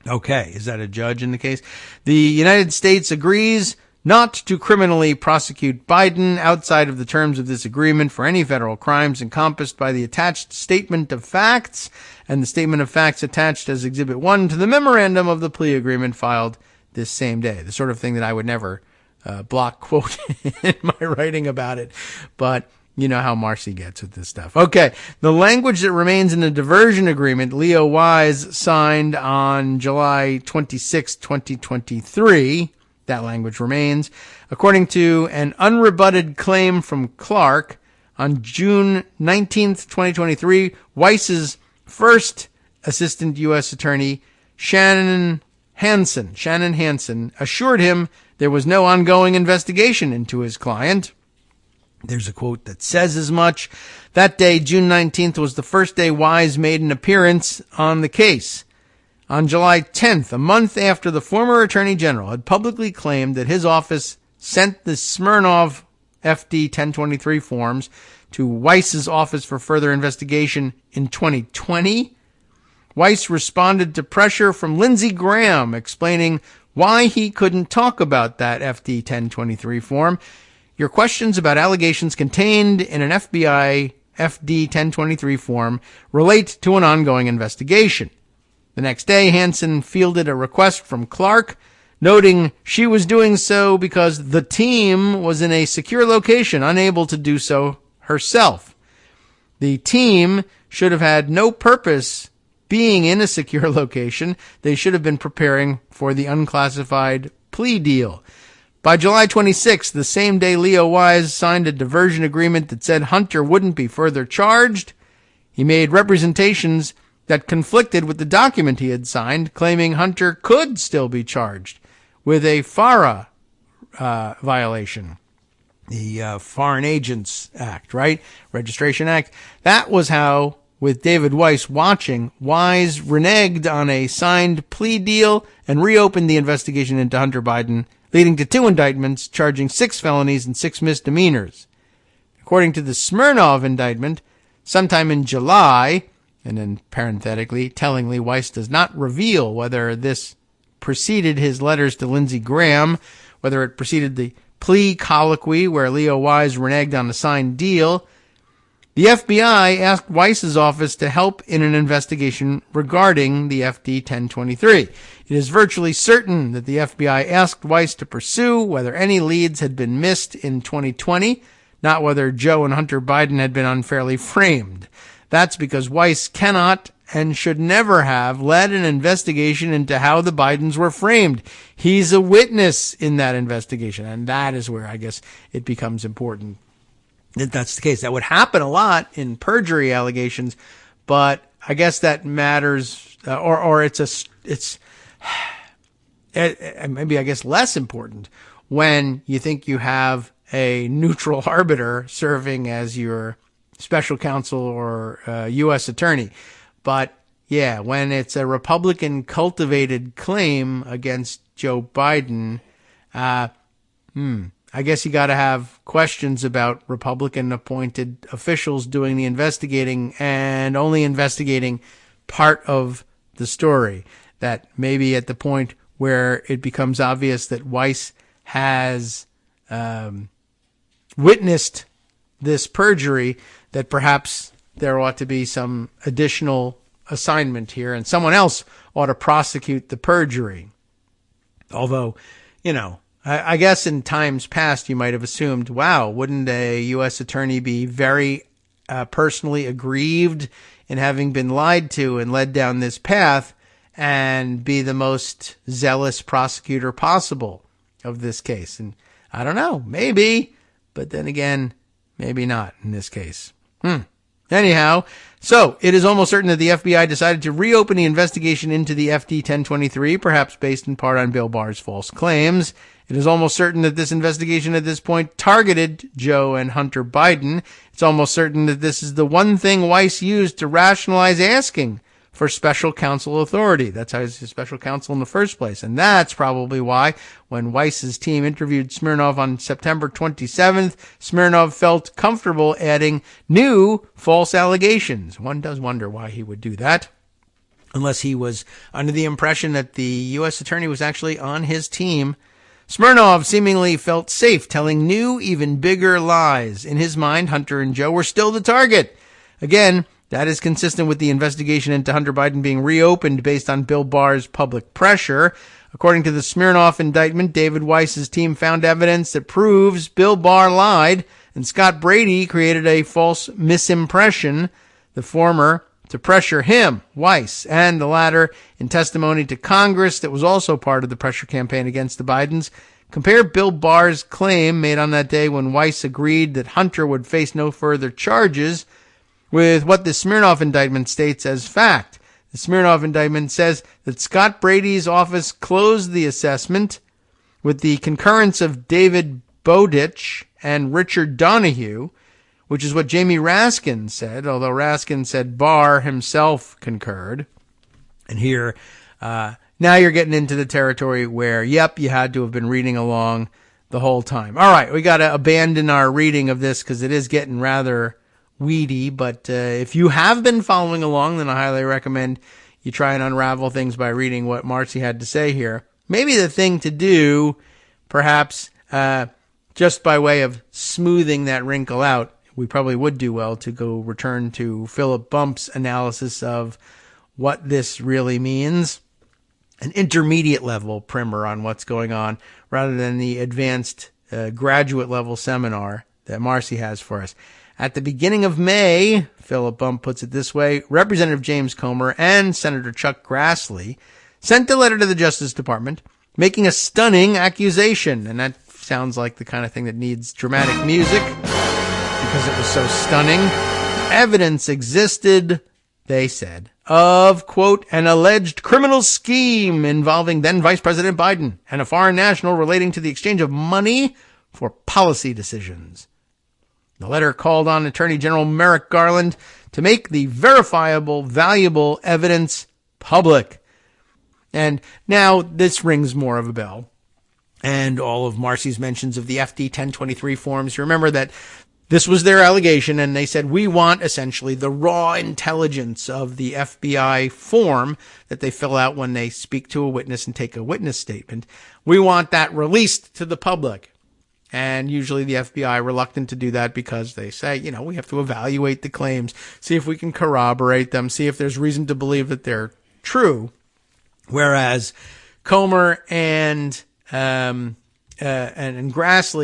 Okay, is that a judge in the case? The United States agrees not to criminally prosecute Biden outside of the terms of this agreement for any federal crimes encompassed by the attached statement of facts and the statement of facts attached as Exhibit 1 to the memorandum of the plea agreement filed this same day. The sort of thing that I would never block quote in my writing about it, but you know how Marcy gets with this stuff. Okay, the language that remains in the diversion agreement Leo Wise signed on July 26, 2023, that language remains. According to an unrebutted claim from Clark, on June 19th, 2023, Weiss's first assistant U.S. attorney, Shannon Hansen, assured him there was no ongoing investigation into his client. There's a quote that says as much. That day, June 19th, was the first day Wise made an appearance on the case. On July 10th, a month after the former Attorney General had publicly claimed that his office sent the Smirnov FD 1023 forms to Weiss's office for further investigation in 2020, Weiss responded to pressure from Lindsey Graham explaining why he couldn't talk about that FD 1023 form. Your questions about allegations contained in an FBI FD 1023 form relate to an ongoing investigation. The next day, Hansen fielded a request from Clark, noting she was doing so because the team was in a secure location, unable to do so herself. The team should have had no purpose being in a secure location. They should have been preparing for the unclassified plea deal. By July 26th, the same day Leo Wise signed a diversion agreement that said Hunter wouldn't be further charged, he made representations that conflicted with the document he had signed, claiming Hunter could still be charged with a FARA violation, the Foreign Agents Act, right? Registration Act. That was how, with David Weiss watching, Wise reneged on a signed plea deal and reopened the investigation into Hunter Biden, leading to 2 indictments charging 6 felonies and 6 misdemeanors. According to the Smirnov indictment, sometime in July, and then parenthetically, tellingly, Weiss does not reveal whether this preceded his letters to Lindsey Graham, whether it preceded the plea colloquy where Leo Wise reneged on a signed deal. The FBI asked Weiss's office to help in an investigation regarding the FD 1023. It is virtually certain that the FBI asked Weiss to pursue whether any leads had been missed in 2020, not whether Joe and Hunter Biden had been unfairly framed. That's because Weiss cannot and should never have led an investigation into how the Bidens were framed. He's a witness in that investigation, and that is where I guess it becomes important that that's the case. That would happen a lot in perjury allegations, but I guess that matters, or it's maybe I guess less important when you think you have a neutral arbiter serving as your special counsel or U.S. attorney. But yeah, when it's a Republican cultivated claim against Joe Biden, I guess you got to have questions about Republican appointed officials doing the investigating and only investigating part of the story. That maybe at the point where it becomes obvious that Weiss has witnessed this perjury, that perhaps there ought to be some additional assignment here and someone else ought to prosecute the perjury. Although, you know, I guess in times past you might have assumed, wow, wouldn't a U.S. attorney be very personally aggrieved in having been lied to and led down this path and be the most zealous prosecutor possible of this case? And I don't know, maybe, but then again, maybe not in this case. Anyhow, so it is almost certain that the FBI decided to reopen the investigation into the FD 1023, perhaps based in part on Bill Barr's false claims. It is almost certain that this investigation at this point targeted Joe and Hunter Biden. It's almost certain that this is the one thing Weiss used to rationalize asking for special counsel authority. That's how he's a special counsel in the first place. And that's probably why when Weiss's team interviewed Smirnov on September 27th, Smirnov felt comfortable adding new false allegations. One does wonder why he would do that, unless he was under the impression that the U.S. attorney was actually on his team. Smirnov seemingly felt safe telling new, even bigger lies. In his mind, Hunter and Joe were still the target. Again, that is consistent with the investigation into Hunter Biden being reopened based on Bill Barr's public pressure. According to the Smirnov indictment, David Weiss's team found evidence that proves Bill Barr lied and Scott Brady created a false misimpression, the former to pressure him, Weiss, and the latter in testimony to Congress that was also part of the pressure campaign against the Bidens. Compare Bill Barr's claim made on that day when Weiss agreed that Hunter would face no further charges with what the Smirnov indictment states as fact. The Smirnov indictment says that Scott Brady's office closed the assessment with the concurrence of David Bowditch and Richard Donahue, which is what Jamie Raskin said, although Raskin said Barr himself concurred. And here, now you're getting into the territory where, yep, you had to have been reading along the whole time. All right, we got to abandon our reading of this because it is getting rather weedy, but if you have been following along, then I highly recommend you try and unravel things by reading what Marcy had to say here. Maybe the thing to do, perhaps, just by way of smoothing that wrinkle out, we probably would do well to go return to Philip Bump's analysis of what this really means, an intermediate level primer on what's going on, rather than the advanced graduate level seminar that Marcy has for us. At the beginning of May, Philip Bump puts it this way, Representative James Comer and Senator Chuck Grassley sent a letter to the Justice Department making a stunning accusation. And that sounds like the kind of thing that needs dramatic music because it was so stunning. Evidence existed, they said, of, quote, an alleged criminal scheme involving then Vice President Biden and a foreign national relating to the exchange of money for policy decisions. The letter called on Attorney General Merrick Garland to make the verifiable, valuable evidence public. And now this rings more of a bell. And all of Marcy's mentions of the FD 1023 forms. You remember that this was their allegation, and they said, we want essentially the raw intelligence of the FBI form that they fill out when they speak to a witness and take a witness statement. We want that released to the public. And usually the FBI reluctant to do that because they say, we have to evaluate the claims, see if we can corroborate them, see if there's reason to believe that they're true. Whereas Comer and Grassley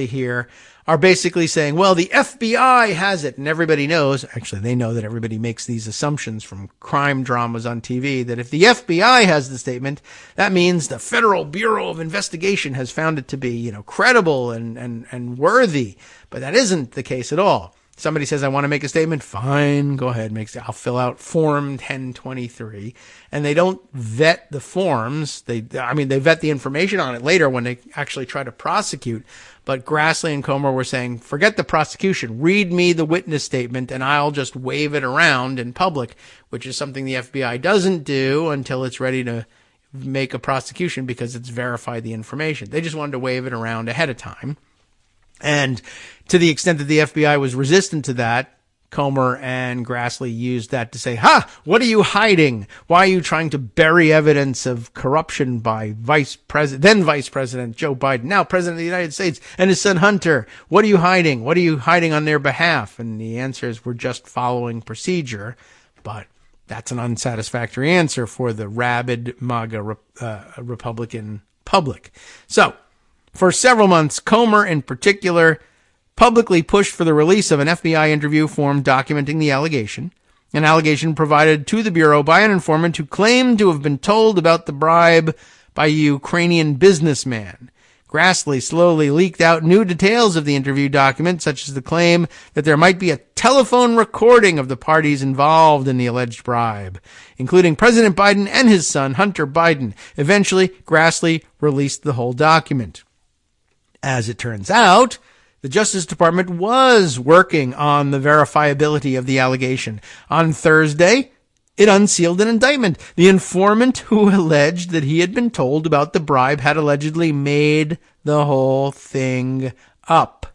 here are basically saying, well, the FBI has it. And everybody knows, actually, they know that everybody makes these assumptions from crime dramas on TV, that if the FBI has the statement, that means the Federal Bureau of Investigation has found it to be, credible and worthy. But that isn't the case at all. Somebody says, I want to make a statement. Fine, go ahead. I'll fill out Form 1023. And they don't vet the forms. They vet the information on it later when they actually try to prosecute. But Grassley and Comer were saying, forget the prosecution. Read me the witness statement and I'll just wave it around in public, which is something the FBI doesn't do until it's ready to make a prosecution because it's verified the information. They just wanted to wave it around ahead of time. And to the extent that the FBI was resistant to that, Comer and Grassley used that to say, what are you hiding? Why are you trying to bury evidence of corruption by then Vice President Joe Biden, now President of the United States, and his son Hunter? What are you hiding? What are you hiding on their behalf? And the answer is, we're just following procedure. But that's an unsatisfactory answer for the rabid MAGA Republican public. So, for several months, Comer in particular publicly pushed for the release of an FBI interview form documenting the allegation, an allegation provided to the Bureau by an informant who claimed to have been told about the bribe by a Ukrainian businessman. Grassley slowly leaked out new details of the interview document, such as the claim that there might be a telephone recording of the parties involved in the alleged bribe, including President Biden and his son, Hunter Biden. Eventually, Grassley released the whole document. As it turns out, the Justice Department was working on the verifiability of the allegation. On Thursday, it unsealed an indictment. The informant who alleged that he had been told about the bribe had allegedly made the whole thing up.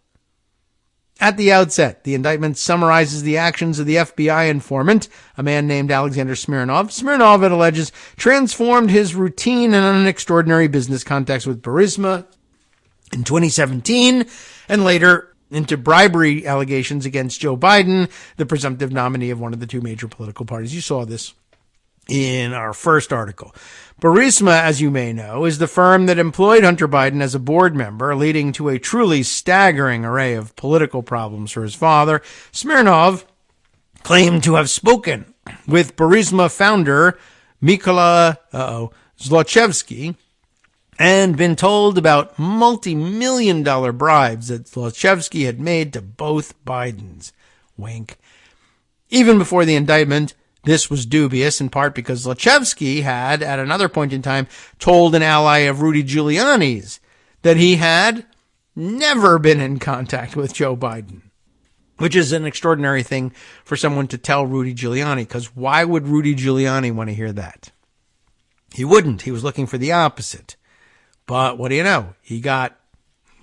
At the outset, the indictment summarizes the actions of the FBI informant, a man named Alexander Smirnov. Smirnov, it alleges, transformed his routine and extraordinary business contacts with Burisma in 2017 and later into bribery allegations against Joe Biden, the presumptive nominee of one of the two major political parties. You saw this in our first article. Burisma, as you may know, is the firm that employed Hunter Biden as a board member, leading to a truly staggering array of political problems for his father. Smirnov claimed to have spoken with Burisma founder Mykola Zlochevsky and been told about multi-million-dollar bribes that Zlochevsky had made to both Bidens. Wink. Even before the indictment, this was dubious, in part because Zlochevsky had, at another point in time, told an ally of Rudy Giuliani's that he had never been in contact with Joe Biden, which is an extraordinary thing for someone to tell Rudy Giuliani, because why would Rudy Giuliani want to hear that? He wouldn't. He was looking for the opposite. But what do you know? He got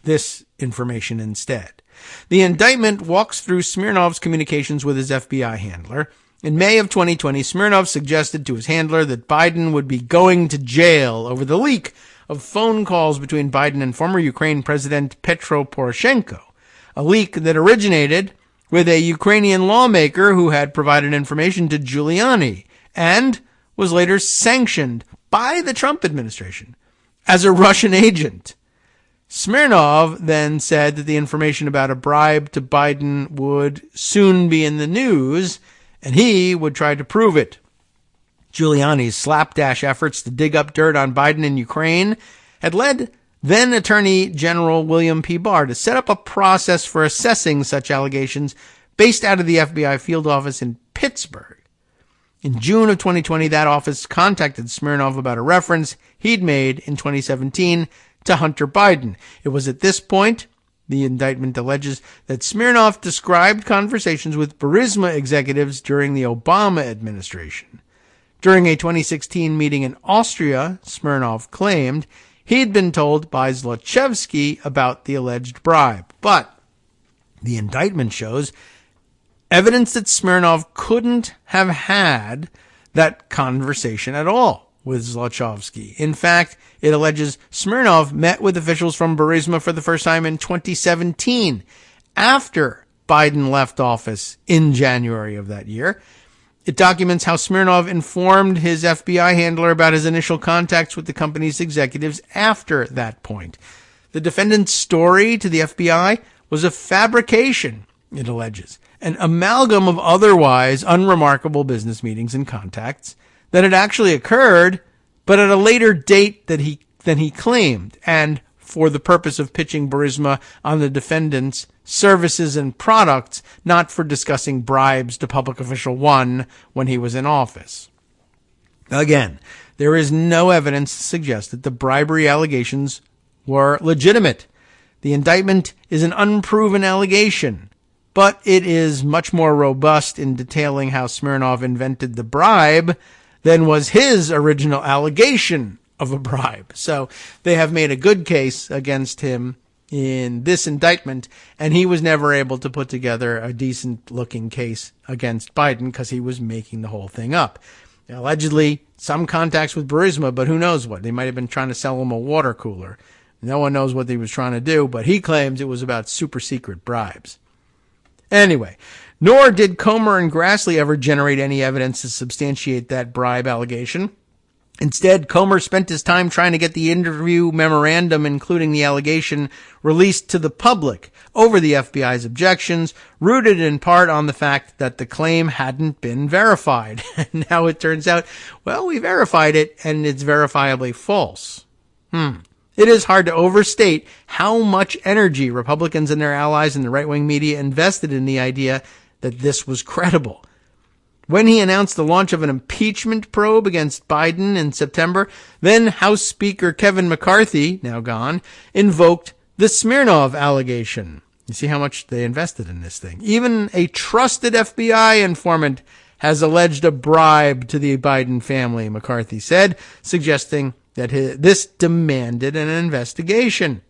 this information instead. The indictment walks through Smirnov's communications with his FBI handler. In May of 2020, Smirnov suggested to his handler that Biden would be going to jail over the leak of phone calls between Biden and former Ukraine President Petro Poroshenko, a leak that originated with a Ukrainian lawmaker who had provided information to Giuliani and was later sanctioned by the Trump administration as a Russian agent. Smirnov then said that the information about a bribe to Biden would soon be in the news, and he would try to prove it. Giuliani's slapdash efforts to dig up dirt on Biden in Ukraine had led then Attorney General William P. Barr to set up a process for assessing such allegations based out of the FBI field office in Pittsburgh. In June of 2020, that office contacted Smirnov about a reference he'd made in 2017 to Hunter Biden. It was at this point, the indictment alleges, that Smirnov described conversations with Burisma executives during the Obama administration. During a 2016 meeting in Austria, Smirnov claimed he'd been told by Zlochevsky about the alleged bribe. But the indictment shows evidence that Smirnov couldn't have had that conversation at all with Zlochevsky. In fact, it alleges Smirnov met with officials from Burisma for the first time in 2017, after Biden left office in January of that year. It documents how Smirnov informed his FBI handler about his initial contacts with the company's executives after that point. The defendant's story to the FBI was a fabrication, it alleges, an amalgam of otherwise unremarkable business meetings and contacts that had actually occurred, but at a later date than he claimed, and for the purpose of pitching Burisma on the defendant's services and products, not for discussing bribes to public official one when he was in office. Again, there is no evidence to suggest that the bribery allegations were legitimate. The indictment is an unproven allegation, but it is much more robust in detailing how Smirnov invented the bribe than was his original allegation of a bribe. So they have made a good case against him in this indictment, and he was never able to put together a decent-looking case against Biden because he was making the whole thing up. Allegedly, some contacts with Burisma, but who knows what. They might have been trying to sell him a water cooler. No one knows what he was trying to do, but he claims it was about super-secret bribes. Anyway, nor did Comer and Grassley ever generate any evidence to substantiate that bribe allegation. Instead, Comer spent his time trying to get the interview memorandum, including the allegation, released to the public over the FBI's objections, rooted in part on the fact that the claim hadn't been verified. And now it turns out, well, we verified it, and it's verifiably false. It is hard to overstate how much energy Republicans and their allies in the right-wing media invested in the idea that this was credible. When he announced the launch of an impeachment probe against Biden in September, then House Speaker Kevin McCarthy, now gone, invoked the Smirnov allegation. You see how much they invested in this thing. Even a trusted FBI informant has alleged a bribe to the Biden family, McCarthy said, suggesting that this demanded an investigation,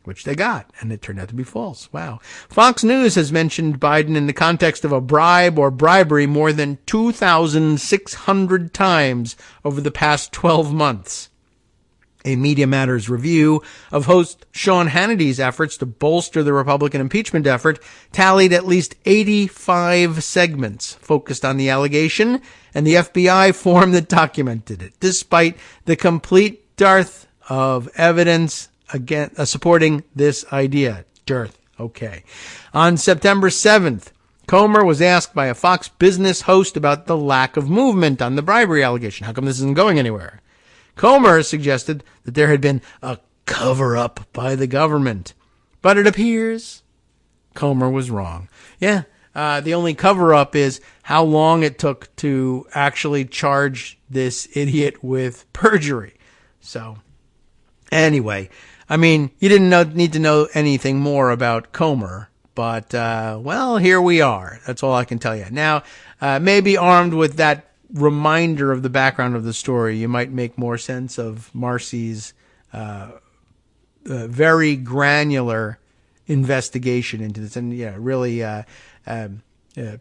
which they got, and it turned out to be false. Wow. Fox News has mentioned Biden in the context of a bribe or bribery more than 2,600 times over the past 12 months. A Media Matters review of host Sean Hannity's efforts to bolster the Republican impeachment effort tallied at least 85 segments focused on the allegation and the FBI form that documented it, despite the complete dearth of evidence again supporting this idea. Dearth. Okay. On September 7th, Comer was asked by a Fox Business host about the lack of movement on the bribery allegation. How come this isn't going anywhere? Comer suggested that there had been a cover-up by the government. But it appears Comer was wrong. Yeah, the only cover-up is how long it took to actually charge this idiot with perjury. So, anyway, I mean, you didn't need to know anything more about Comer. But, well, here we are. That's all I can tell you. Now, maybe armed with that reminder of the background of the story, you might make more sense of Marcy's very granular investigation into this, and really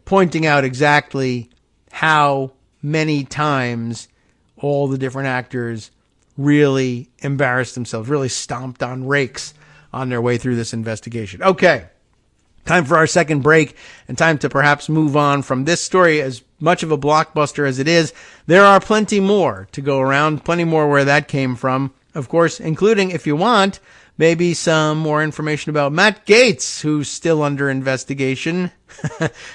pointing out exactly how many times all the different actors really embarrassed themselves, really stomped on rakes on their way through this investigation. Okay. Time for our second break, and time to perhaps move on from this story. As much of a blockbuster as it is, there are plenty more to go around, plenty more where that came from, of course, including, if you want, maybe some more information about Matt Gaetz, who's still under investigation,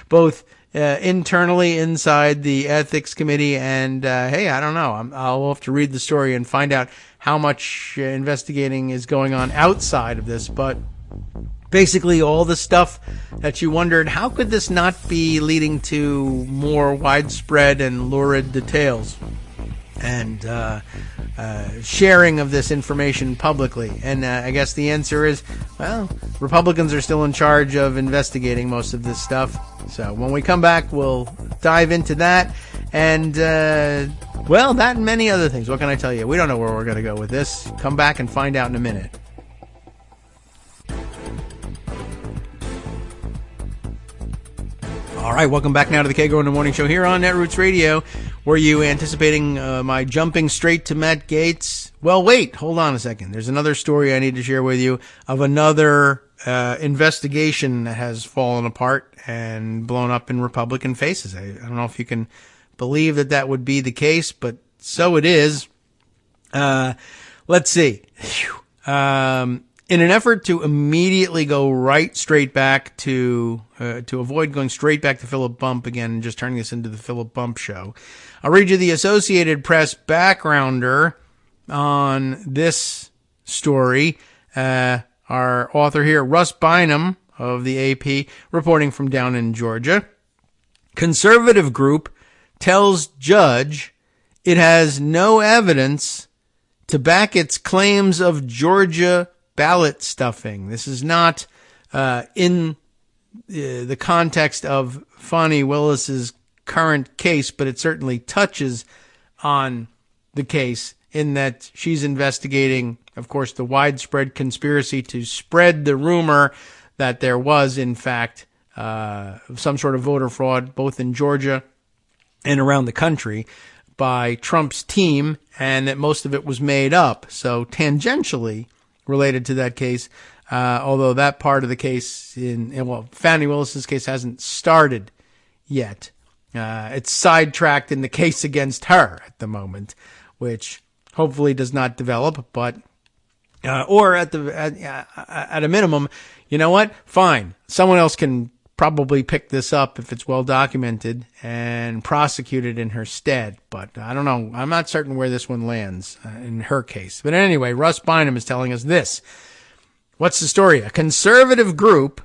both internally inside the ethics committee and, hey, I don't know. I'll have to read the story and find out how much investigating is going on outside of this, but basically all the stuff that you wondered, how could this not be leading to more widespread and lurid details and sharing of this information publicly? And I guess the answer is, well, Republicans are still in charge of investigating most of this stuff. So when we come back, we'll dive into that and, well, that and many other things. What can I tell you? We don't know where we're going to go with this. Come back and find out in a minute. All right, welcome back now to the Kagro in the Morning Show here on Netroots Radio. Were you anticipating my jumping straight to Matt Gaetz? Well, wait, hold on a second. There's another story I need to share with you of another investigation that has fallen apart and blown up in Republican faces. I don't know if you can believe that would be the case, but so it is. Let's see. In an effort to immediately go straight back to avoid going straight back to Philip Bump again and just turning this into the Philip Bump show, I'll read you the Associated Press backgrounder on this story. Our author here, Russ Bynum of the AP, reporting from down in Georgia. Conservative group tells judge it has no evidence to back its claims of Georgia ballot stuffing. This is not in the context of Fani Willis's current case, but it certainly touches on the case in that she's investigating, of course, the widespread conspiracy to spread the rumor that there was, in fact, some sort of voter fraud, both in Georgia and around the country, by Trump's team, and that most of it was made up. So tangentially related to that case, although that part of the case Fani Willis's case hasn't started yet. It's sidetracked in the case against her at the moment, which hopefully does not develop, but or at a minimum, you know what? Fine. Someone else can probably pick this up if it's well documented and prosecute it in her stead. But I don't know. I'm not certain where this one lands in her case. But anyway, Russ Bynum is telling us this. What's the story? A conservative group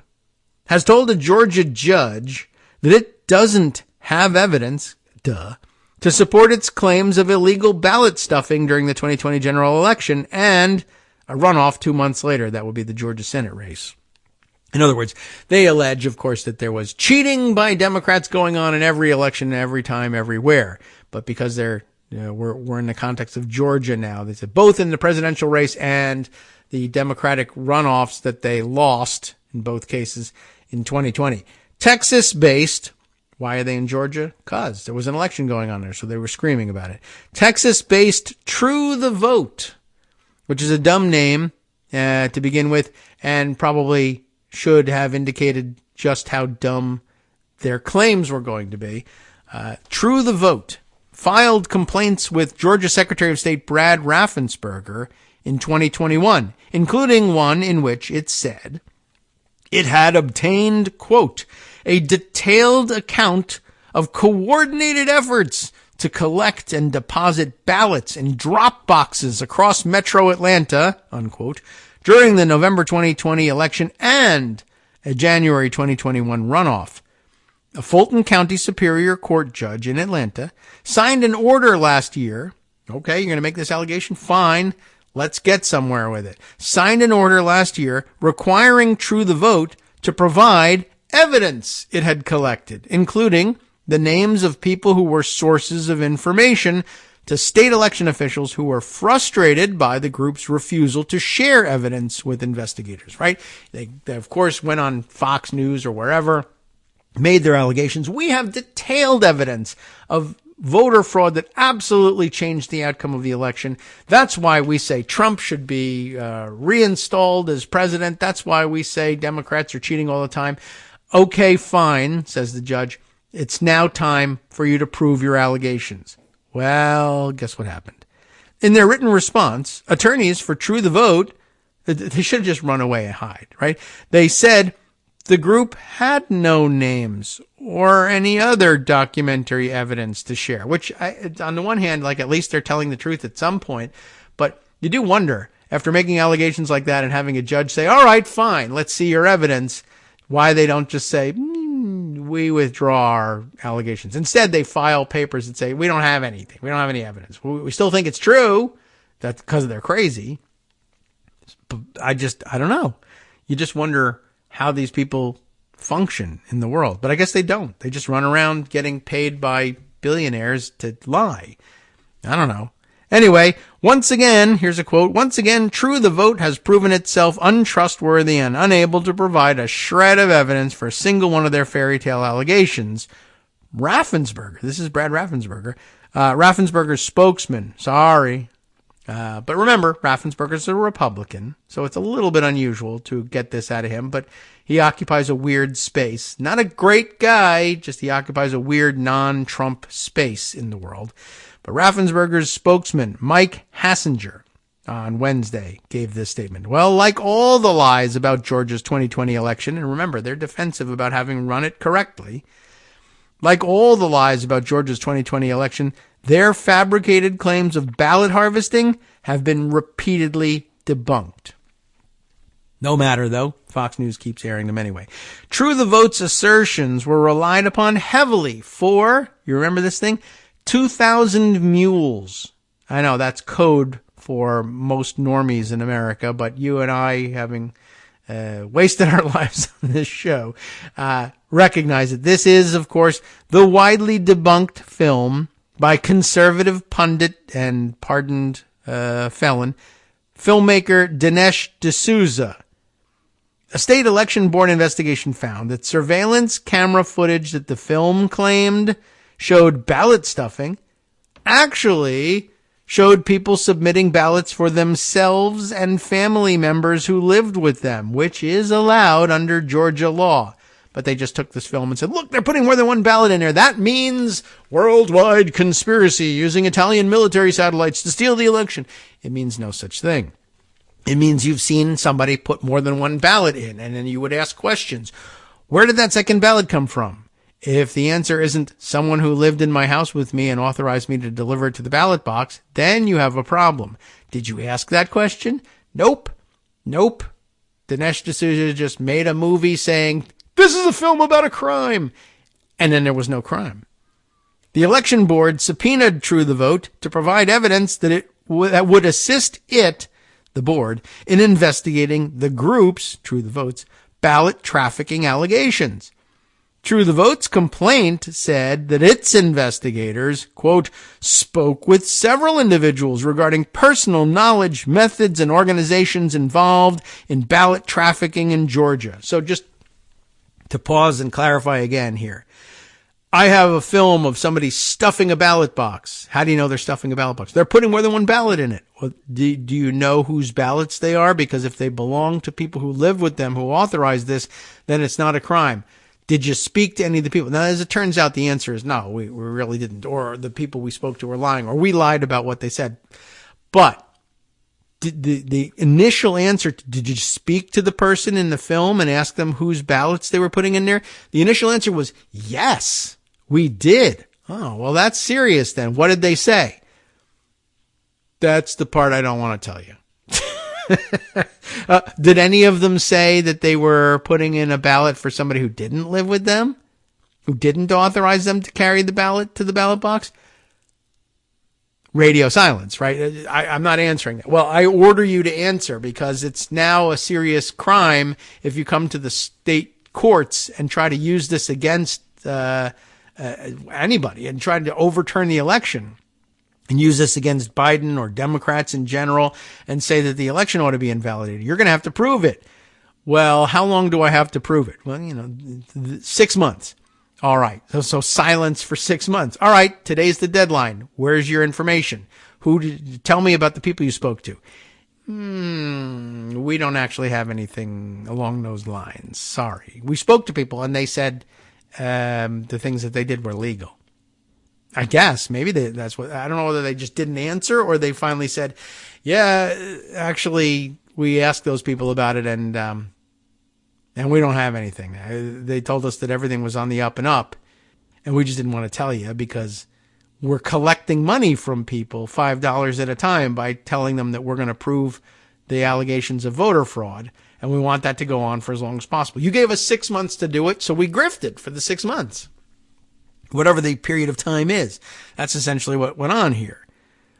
has told a Georgia judge that it doesn't have evidence, to support its claims of illegal ballot stuffing during the 2020 general election and a runoff 2 months later. That would be the Georgia Senate race. In other words, they allege, of course, that there was cheating by Democrats going on in every election, every time, everywhere. But because we're in the context of Georgia now, they said both in the presidential race and the Democratic runoffs that they lost in both cases in 2020. Texas-based, why are they in Georgia? Because there was an election going on there, so they were screaming about it. Texas-based True the Vote, which is a dumb name to begin with, and probably should have indicated just how dumb their claims were going to be. True the Vote filed complaints with Georgia Secretary of State Brad Raffensperger in 2021, including one in which it said it had obtained, quote, a detailed account of coordinated efforts to collect and deposit ballots in drop boxes across metro Atlanta, unquote, during the November 2020 election and a January 2021 runoff. A Fulton County Superior Court judge in Atlanta signed an order last year. Okay, you're going to make this allegation? Fine. Let's get somewhere with it. Signed an order last year requiring True the Vote to provide evidence it had collected, including the names of people who were sources of information to state election officials who were frustrated by the group's refusal to share evidence with investigators, right? They of course, went on Fox News or wherever, made their allegations. We have detailed evidence of voter fraud that absolutely changed the outcome of the election. That's why we say Trump should be reinstalled as president. That's why we say Democrats are cheating all the time. Okay, fine, says the judge. It's now time for you to prove your allegations. Well, guess what happened? In their written response, attorneys for True the Vote, they should have just run away and hide, right? They said the group had no names or any other documentary evidence to share, which on the one hand, like at least they're telling the truth at some point. But you do wonder, after making allegations like that and having a judge say, all right, fine, let's see your evidence, why they don't just say, we withdraw our allegations. Instead, they file papers that say, we don't have anything. We don't have any evidence. We still think it's true. That's because they're crazy. But I don't know. You just wonder how these people function in the world. But I guess they don't. They just run around getting paid by billionaires to lie. I don't know. Anyway, once again, here's a quote. Once again, True the Vote has proven itself untrustworthy and unable to provide a shred of evidence for a single one of their fairy tale allegations. Raffensperger, this is Brad Raffensperger, Raffensperger's spokesman. Sorry. But remember, Raffensperger's a Republican, so it's a little bit unusual to get this out of him, but he occupies a weird space. Not a great guy, just he occupies a weird non-Trump space in the world. But Raffensperger's spokesman, Mike Hassinger, on Wednesday gave this statement. Well, like all the lies about Georgia's 2020 election, and remember, they're defensive about having run it correctly, like all the lies about Georgia's 2020 election, their fabricated claims of ballot harvesting have been repeatedly debunked. No matter, though, Fox News keeps airing them anyway. True the Vote's assertions were relied upon heavily for, you remember this thing? 2,000 mules. I know that's code for most normies in America, but you and I, having wasted our lives on this show, recognize that this is, of course, the widely debunked film by conservative pundit and pardoned felon, filmmaker Dinesh D'Souza. A state election board investigation found that surveillance camera footage that the film claimed showed ballot stuffing actually showed people submitting ballots for themselves and family members who lived with them, which is allowed under Georgia law. But they just took this film and said, look, they're putting more than one ballot in there. That means worldwide conspiracy using Italian military satellites to steal the election. It means no such thing. It means you've seen somebody put more than one ballot in, and then you would ask questions. Where did that second ballot come from? If the answer isn't someone who lived in my house with me and authorized me to deliver it to the ballot box, then you have a problem. Did you ask that question? Nope. Dinesh D'Souza just made a movie saying, this is a film about a crime. And then there was no crime. The election board subpoenaed True the Vote to provide evidence that that would assist it, the board, in investigating the group's, True the Vote's, ballot trafficking allegations. True the Vote's complaint said that its investigators, quote, spoke with several individuals regarding personal knowledge, methods, and organizations involved in ballot trafficking in Georgia. So just to pause and clarify again here. I have a film of somebody stuffing a ballot box. How do you know they're stuffing a ballot box? They're putting more than one ballot in it. Well, do you know whose ballots they are? Because if they belong to people who live with them, who authorized this, then it's not a crime. Did you speak to any of the people? Now, as it turns out, the answer is no, we really didn't. Or the people we spoke to were lying, or we lied about what they said. But the initial answer, did you speak to the person in the film and ask them whose ballots they were putting in there? The initial answer was yes. We did. Oh, well, that's serious then. What did they say? That's the part I don't want to tell you. Did any of them say that they were putting in a ballot for somebody who didn't live with them? Who didn't authorize them to carry the ballot to the ballot box? Radio silence, right? I'm not answering that. Well, I order you to answer because it's now a serious crime if you come to the state courts and try to use this against anybody and try to overturn the election and use this against Biden or Democrats in general and say that the election ought to be invalidated. You're going to have to prove it. Well, how long do I have to prove it? Well, 6 months. All right. So silence for 6 months. All right. Today's the deadline. Where's your information? Tell me about the people you spoke to. We don't actually have anything along those lines. Sorry. We spoke to people and they said, the things that they did were legal. I guess maybe that's what, I don't know whether they just didn't answer or they finally said, yeah, actually we asked those people about it and we don't have anything. They told us that everything was on the up and up and we just didn't want to tell you because we're collecting money from people $5 at a time by telling them that we're going to prove the allegations of voter fraud. And we want that to go on for as long as possible. You gave us 6 months to do it, so we grifted for the 6 months. Whatever the period of time is. That's essentially what went on here.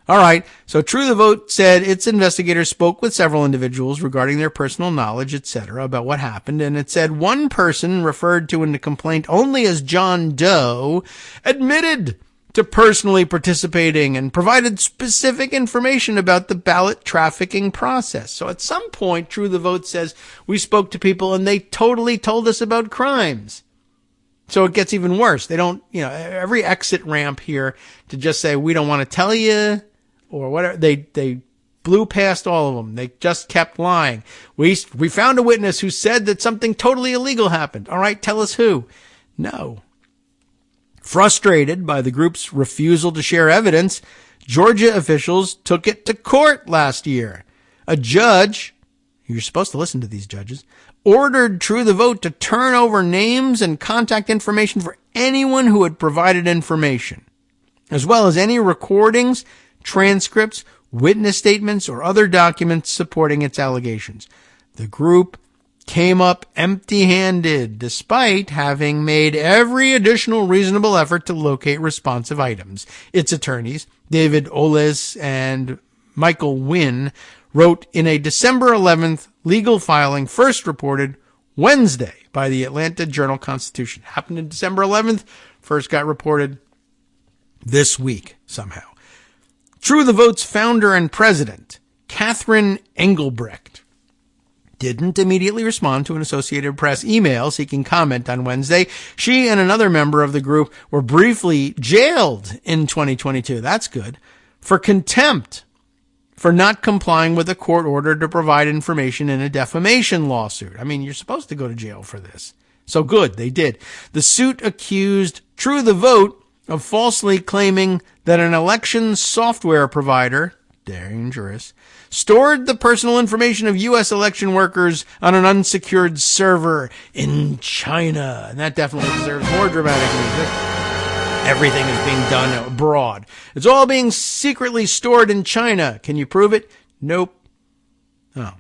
All right. So True the Vote said its investigators spoke with several individuals regarding their personal knowledge, etc., about what happened. And it said one person referred to in the complaint only as John Doe admitted to personally participating and provided specific information about the ballot trafficking process. So at some point, True the Vote says we spoke to people and they totally told us about crimes. So it gets even worse. They don't, every exit ramp here to just say we don't want to tell you or whatever. They blew past all of them. They just kept lying. We found a witness who said that something totally illegal happened. All right, tell us who. No. Frustrated by the group's refusal to share evidence, Georgia officials took it to court last year. A judge, you're supposed to listen to these judges, ordered True the Vote to turn over names and contact information for anyone who had provided information, as well as any recordings, transcripts, witness statements, or other documents supporting its allegations. The group came up empty-handed, despite having made every additional reasonable effort to locate responsive items. Its attorneys, David Oles and Michael Wynn, wrote in a December 11th legal filing first reported Wednesday by the Atlanta Journal-Constitution. Happened in December 11th, first got reported this week somehow. True the Vote's founder and president, Catherine Engelbrecht, didn't immediately respond to an Associated Press email seeking comment on Wednesday. She and another member of the group were briefly jailed in 2022. That's good. For contempt for not complying with a court order to provide information in a defamation lawsuit. I mean, you're supposed to go to jail for this. So good, they did. The suit accused True the Vote of falsely claiming that an election software provider, dangerous, stored the personal information of U.S. election workers on an unsecured server in China. And that definitely deserves more dramatic music. Everything is being done abroad. It's all being secretly stored in China. Can you prove it? Nope. Oh.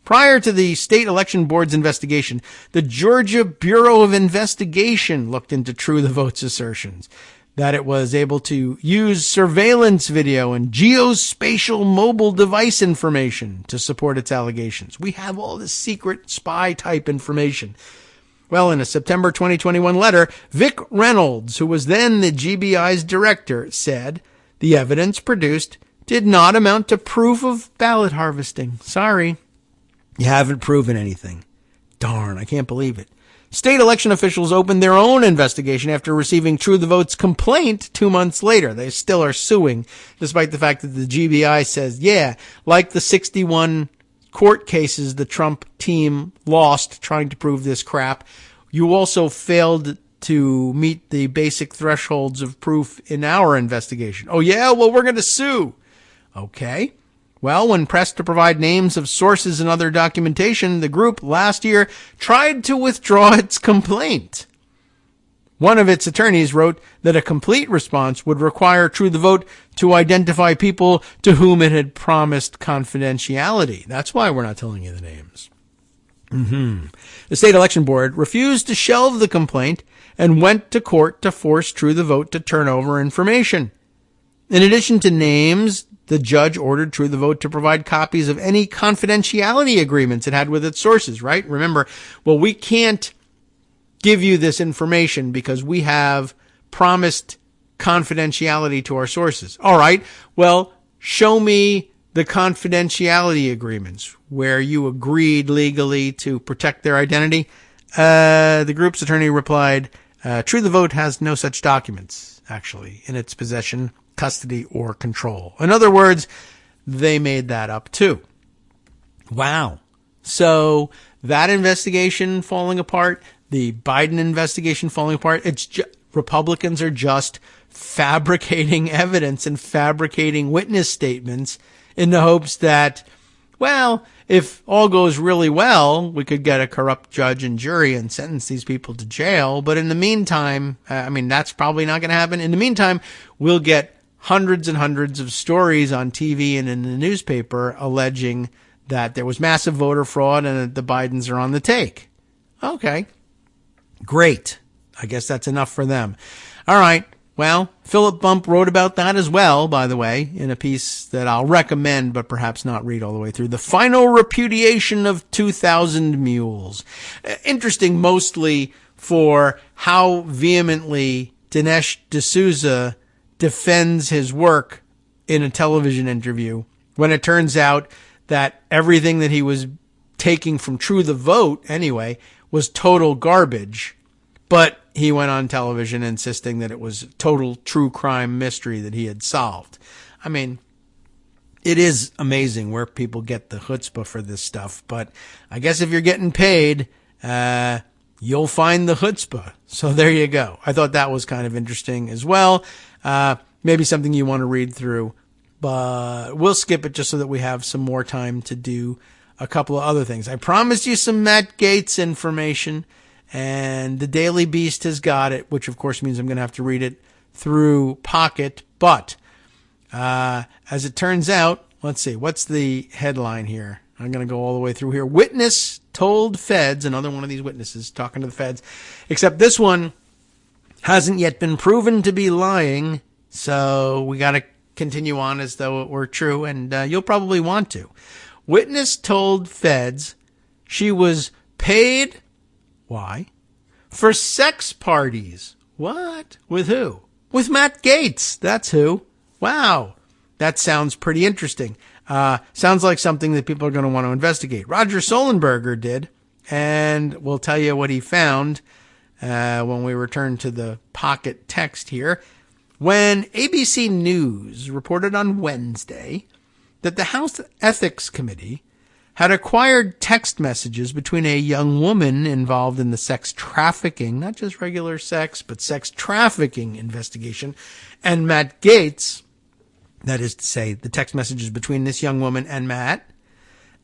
Prior to the state election board's investigation, the Georgia Bureau of Investigation looked into True the Vote's assertions. that it was able to use surveillance video and geospatial mobile device information to support its allegations. We have all this secret spy type information. Well, in a September 2021 letter, Vic Reynolds, who was then the GBI's director, said the evidence produced did not amount to proof of ballot harvesting. Sorry, you haven't proven anything. Darn, I can't believe it. State election officials opened their own investigation after receiving True the Vote's complaint 2 months later. They still are suing, despite the fact that the GBI says, yeah, like the 61 court cases the Trump team lost trying to prove this crap, you also failed to meet the basic thresholds of proof in our investigation. Oh, yeah? Well, we're going to sue. Okay. Well, when pressed to provide names of sources and other documentation, the group last year tried to withdraw its complaint. One of its attorneys wrote that a complete response would require True the Vote to identify people to whom it had promised confidentiality. That's why we're not telling you the names. The state election board refused to shelve the complaint and went to court to force True the Vote to turn over information. In addition to names, the judge ordered True the Vote to provide copies of any confidentiality agreements it had with its sources, right? Remember, well, we can't give you this information because we have promised confidentiality to our sources. All right, well, show me the confidentiality agreements where you agreed legally to protect their identity. The group's attorney replied, True the Vote has no such documents, actually, in its possession, custody, or control. In other words, they made that up too. Wow. So that investigation falling apart, the Biden investigation falling apart, Republicans are just fabricating evidence and fabricating witness statements in the hopes that, well, if all goes really well, we could get a corrupt judge and jury and sentence these people to jail. But in the meantime, that's probably not going to happen. In the meantime, we'll get hundreds and hundreds of stories on TV and in the newspaper alleging that there was massive voter fraud and that the Bidens are on the take. Okay, great. I guess that's enough for them. All right. Well, Philip Bump wrote about that as well, by the way, in a piece that I'll recommend, but perhaps not read all the way through. The Final Repudiation of 2,000 Mules. Interesting mostly for how vehemently Dinesh D'Souza defends his work in a television interview when it turns out that everything that he was taking from True the Vote, anyway, was total garbage. But he went on television insisting that it was total true crime mystery that he had solved. I mean, it is amazing where people get the chutzpah for this stuff. But I guess if you're getting paid, you'll find the chutzpah. So there you go. I thought that was kind of interesting as well. Maybe something you want to read through. But we'll skip it just so that we have some more time to do a couple of other things. I promised you some Matt Gaetz information. And the Daily Beast has got it, which of course means I'm going to have to read it through Pocket. But as it turns out, let's see, what's the headline here? I'm going to go all the way through here. Witness told feds, another one of these witnesses talking to the feds, except this one hasn't yet been proven to be lying. So we got to continue on as though it were true, and you'll probably want to. Witness told feds she was paid. Why? For sex parties. What? With who? With Matt Gaetz. That's who. Wow. That sounds pretty interesting. Sounds like something that people are going to want to investigate. Roger Sollenberger did, and we'll tell you what he found when we return to the Pocket text here. When ABC News reported on Wednesday that the House Ethics Committee had acquired text messages between a young woman involved in the sex trafficking, not just regular sex, but sex trafficking investigation, and Matt Gaetz, that is to say, the text messages between this young woman and Matt.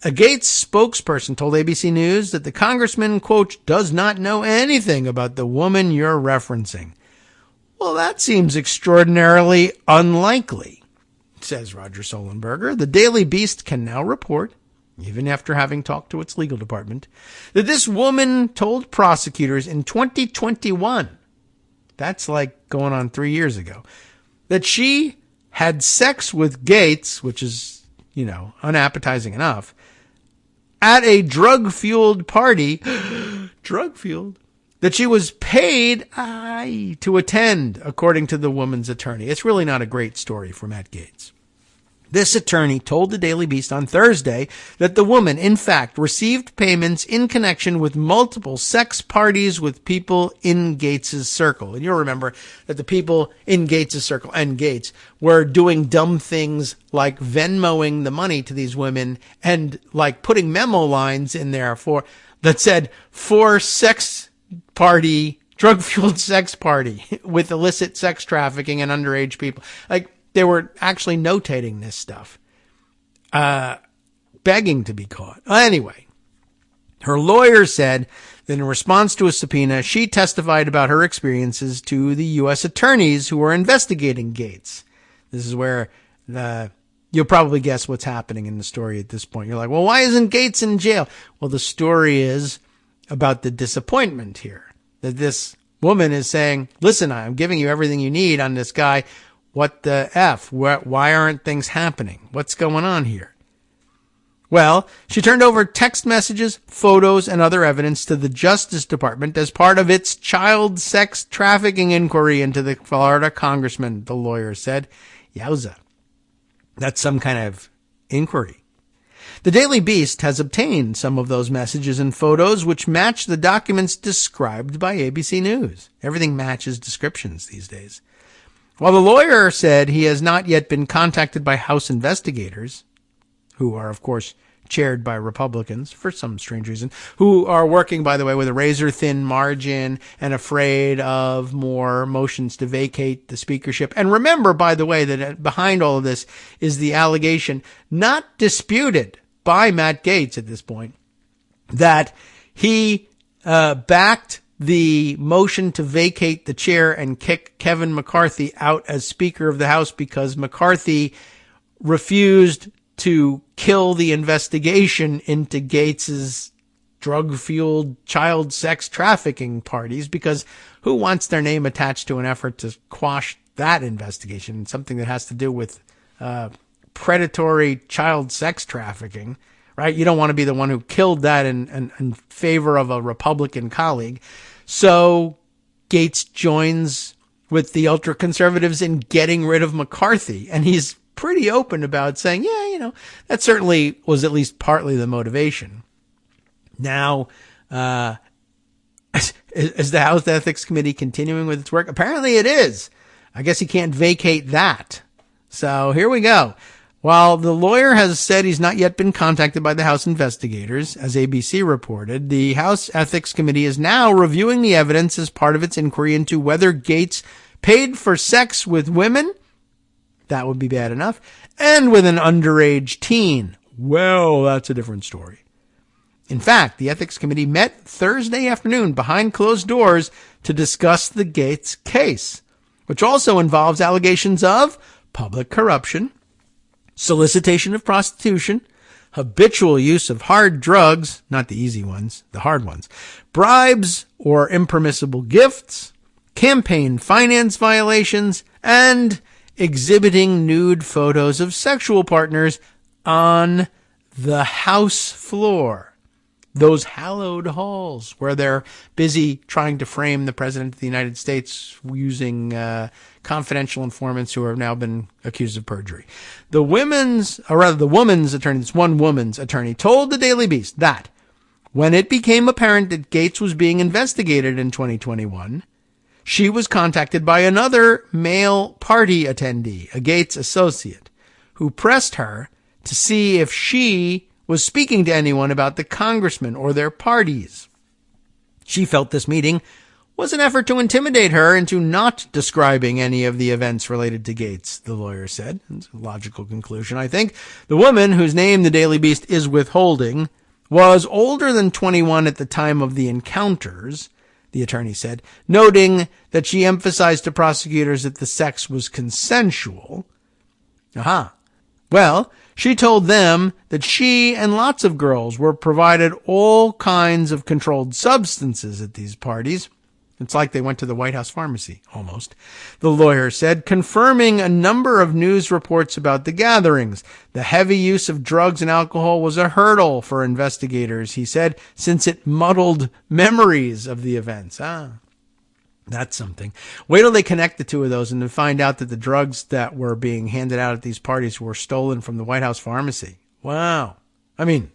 A Gaetz spokesperson told ABC News that the congressman, quote, does not know anything about the woman you're referencing. Well, that seems extraordinarily unlikely, says Roger Sollenberger. The Daily Beast can now report, even after having talked to its legal department, that this woman told prosecutors in 2021 That's like going on 3 years ago. That she had sex with Gates, which is, unappetizing enough, at a drug-fueled party, drug-fueled, that she was paid to attend, according to the woman's attorney. It's really not a great story for Matt Gaetz. This attorney told the Daily Beast on Thursday that the woman, in fact, received payments in connection with multiple sex parties with people in Gates' circle. And you'll remember that the people in Gates' circle and Gates were doing dumb things like Venmoing the money to these women and like putting memo lines in there that said, for sex party, drug-fueled sex party with illicit sex trafficking and underage people. Like, they were actually notating this stuff, begging to be caught. Anyway, her lawyer said that in response to a subpoena, she testified about her experiences to the U.S. attorneys who were investigating Gates. This is where you'll probably guess what's happening in the story at this point. You're like, well, why isn't Gates in jail? Well, the story is about the disappointment here, that this woman is saying, listen, I'm giving you everything you need on this guy. What the F? Why aren't things happening? What's going on here? Well, she turned over text messages, photos, and other evidence to the Justice Department as part of its child sex trafficking inquiry into the Florida congressman, the lawyer said. Yowza. That's some kind of inquiry. The Daily Beast has obtained some of those messages and photos which match the documents described by ABC News. Everything matches descriptions these days. While the lawyer said he has not yet been contacted by House investigators, who are, of course, chaired by Republicans for some strange reason, who are working, by the way, with a razor-thin margin and afraid of more motions to vacate the speakership. And remember, by the way, that behind all of this is the allegation, not disputed by Matt Gaetz at this point, that he backed the motion to vacate the chair and kick Kevin McCarthy out as Speaker of the House because McCarthy refused to kill the investigation into Gates's drug-fueled child sex trafficking parties, because who wants their name attached to an effort to quash that investigation, something that has to do with predatory child sex trafficking, right? You don't want to be the one who killed that in favor of a Republican colleague. So Gaetz joins with the ultra-conservatives in getting rid of McCarthy. And he's pretty open about saying, yeah, that certainly was at least partly the motivation. Now, is the House Ethics Committee continuing with its work? Apparently it is. I guess he can't vacate that. So here we go. While the lawyer has said he's not yet been contacted by the House investigators, as ABC reported, the House Ethics Committee is now reviewing the evidence as part of its inquiry into whether Gaetz paid for sex with women, that would be bad enough, and with an underage teen. Well, that's a different story. In fact, the Ethics Committee met Thursday afternoon behind closed doors to discuss the Gaetz case, which also involves allegations of public corruption, solicitation of prostitution, habitual use of hard drugs, not the easy ones, the hard ones, bribes or impermissible gifts, campaign finance violations, and exhibiting nude photos of sexual partners on the House floor. Those hallowed halls where they're busy trying to frame the President of the United States using confidential informants who have now been accused of perjury. The woman's attorney, this one woman's attorney, told the Daily Beast that when it became apparent that Gaetz was being investigated in 2021, she was contacted by another male party attendee, a Gaetz associate, who pressed her to see if she was speaking to anyone about the congressman or their parties. She felt this meeting was an effort to intimidate her into not describing any of the events related to Gaetz, the lawyer said. It's a logical conclusion, I think. The woman, whose name the Daily Beast is withholding, was older than 21 at the time of the encounters, the attorney said, noting that she emphasized to prosecutors that the sex was consensual. Well, she told them that she and lots of girls were provided all kinds of controlled substances at these parties. It's like they went to the White House pharmacy, almost. The lawyer said, confirming a number of news reports about the gatherings. The heavy use of drugs and alcohol was a hurdle for investigators, he said, since it muddled memories of the events. That's something. Wait till they connect the two of those and then find out that the drugs that were being handed out at these parties were stolen from the White House pharmacy. Wow. I mean,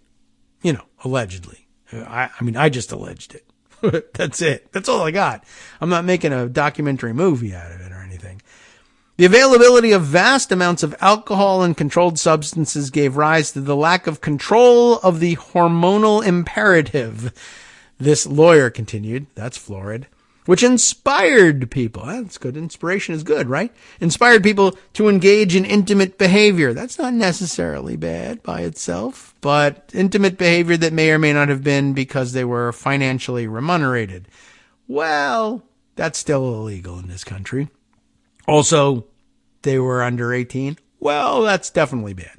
allegedly. I just alleged it. That's it. That's all I got. I'm not making a documentary movie out of it or anything. The availability of vast amounts of alcohol and controlled substances gave rise to the lack of control of the hormonal imperative. This lawyer continued, that's florid, which inspired people. That's good. Inspiration is good, right? Inspired people to engage in intimate behavior. That's not necessarily bad by itself, but intimate behavior that may or may not have been because they were financially remunerated. Well, that's still illegal in this country. Also, they were under 18. Well, that's definitely bad.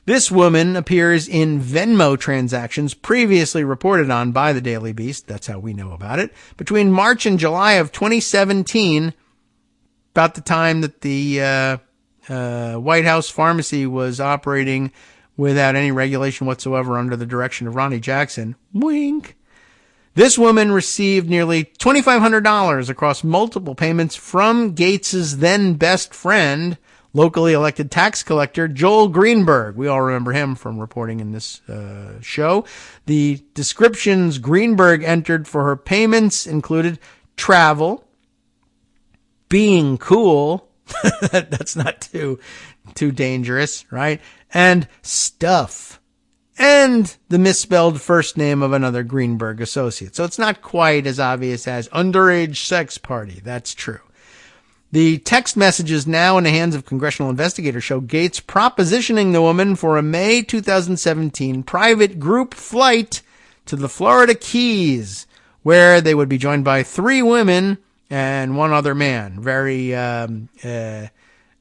This woman appears in Venmo transactions previously reported on by the Daily Beast. That's how we know about it. Between March and July of 2017, about the time that the White House pharmacy was operating without any regulation whatsoever under the direction of Ronnie Jackson. Wink. This woman received nearly $2,500 across multiple payments from Gates's then best friend, locally elected tax collector Joel Greenberg. We all remember him from reporting in this show. The descriptions Greenberg entered for her payments included travel, being cool, that's not too dangerous, right? And stuff. And the misspelled first name of another Greenberg associate. So it's not quite as obvious as underage sex party. That's true. The text messages now in the hands of congressional investigators show Gates propositioning the woman for a May 2017 private group flight to the Florida Keys, where they would be joined by 3 women and 1 other man. Very,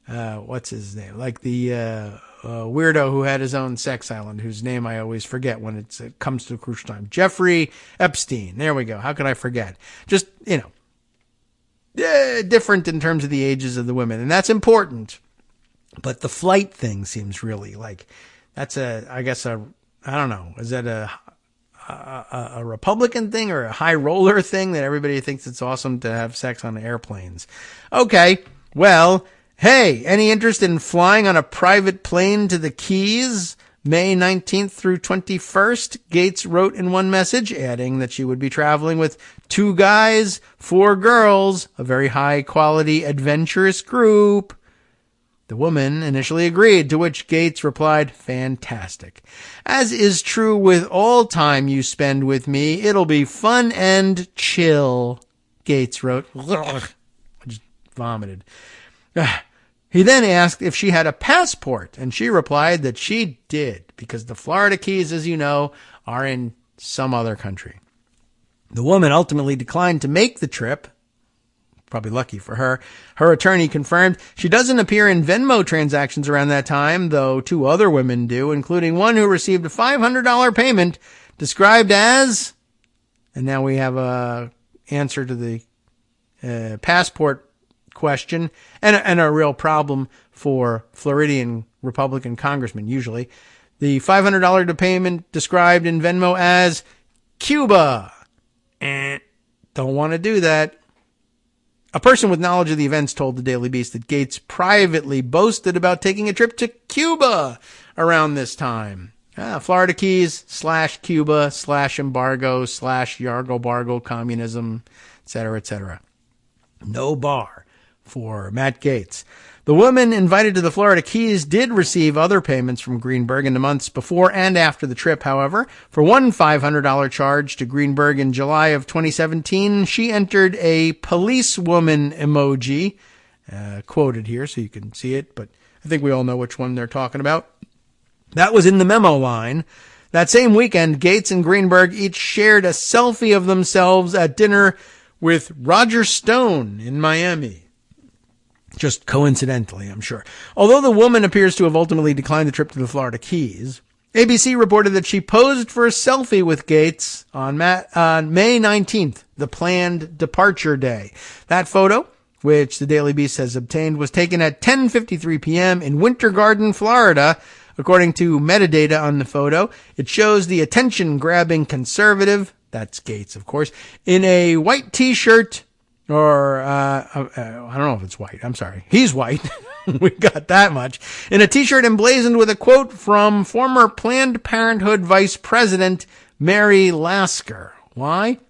what's his name? Like the weirdo who had his own sex island, whose name I always forget when it comes to crucial time. Jeffrey Epstein. There we go. How could I forget? Just, different in terms of the ages of the women. And that's important. But the flight thing seems really like, that's I don't know. Is that a Republican thing or a high roller thing that everybody thinks it's awesome to have sex on airplanes? Okay. Well, hey, any interest in flying on a private plane to the Keys? May 19th through 21st, Gates wrote in one message, adding that she would be traveling with 2 guys, 4 girls, a very high-quality, adventurous group. The woman initially agreed, to which Gates replied, fantastic. As is true with all time you spend with me, it'll be fun and chill, Gates wrote. I just vomited. He then asked if she had a passport, and she replied that she did, because the Florida Keys, as you know, are in some other country. The woman ultimately declined to make the trip. Probably lucky for her. Her attorney confirmed she doesn't appear in Venmo transactions around that time, though 2 other women do, including one who received a $500 payment described as, and now we have a answer to the passport question, and a real problem for Floridian Republican congressmen, usually. The $500 payment described in Venmo as Cuba. Don't want to do that. A person with knowledge of the events told the Daily Beast that Gates privately boasted about taking a trip to Cuba around this time. Florida Keys / Cuba / embargo / Yargo-Bargo communism, etc., etc. No bar for Matt Gaetz. The woman invited to the Florida Keys did receive other payments from Greenberg in the months before and after the trip, however. For one $500 charge to Greenberg in July of 2017, she entered a policewoman emoji, quoted here so you can see it, but I think we all know which one they're talking about. That was in the memo line. That same weekend, Gaetz and Greenberg each shared a selfie of themselves at dinner with Roger Stone in Miami. Just coincidentally, I'm sure. Although the woman appears to have ultimately declined the trip to the Florida Keys, ABC reported that she posed for a selfie with Gates on May 19th, the planned departure day. That photo, which the Daily Beast has obtained, was taken at 10:53 p.m. in Winter Garden, Florida. According to metadata on the photo, it shows the attention-grabbing conservative, that's Gates, of course, in a white T-shirt, or I don't know if it's white. I'm sorry. He's white. We got that much. In a T-shirt emblazoned with a quote from former Planned Parenthood Vice President Mary Lasker. Why?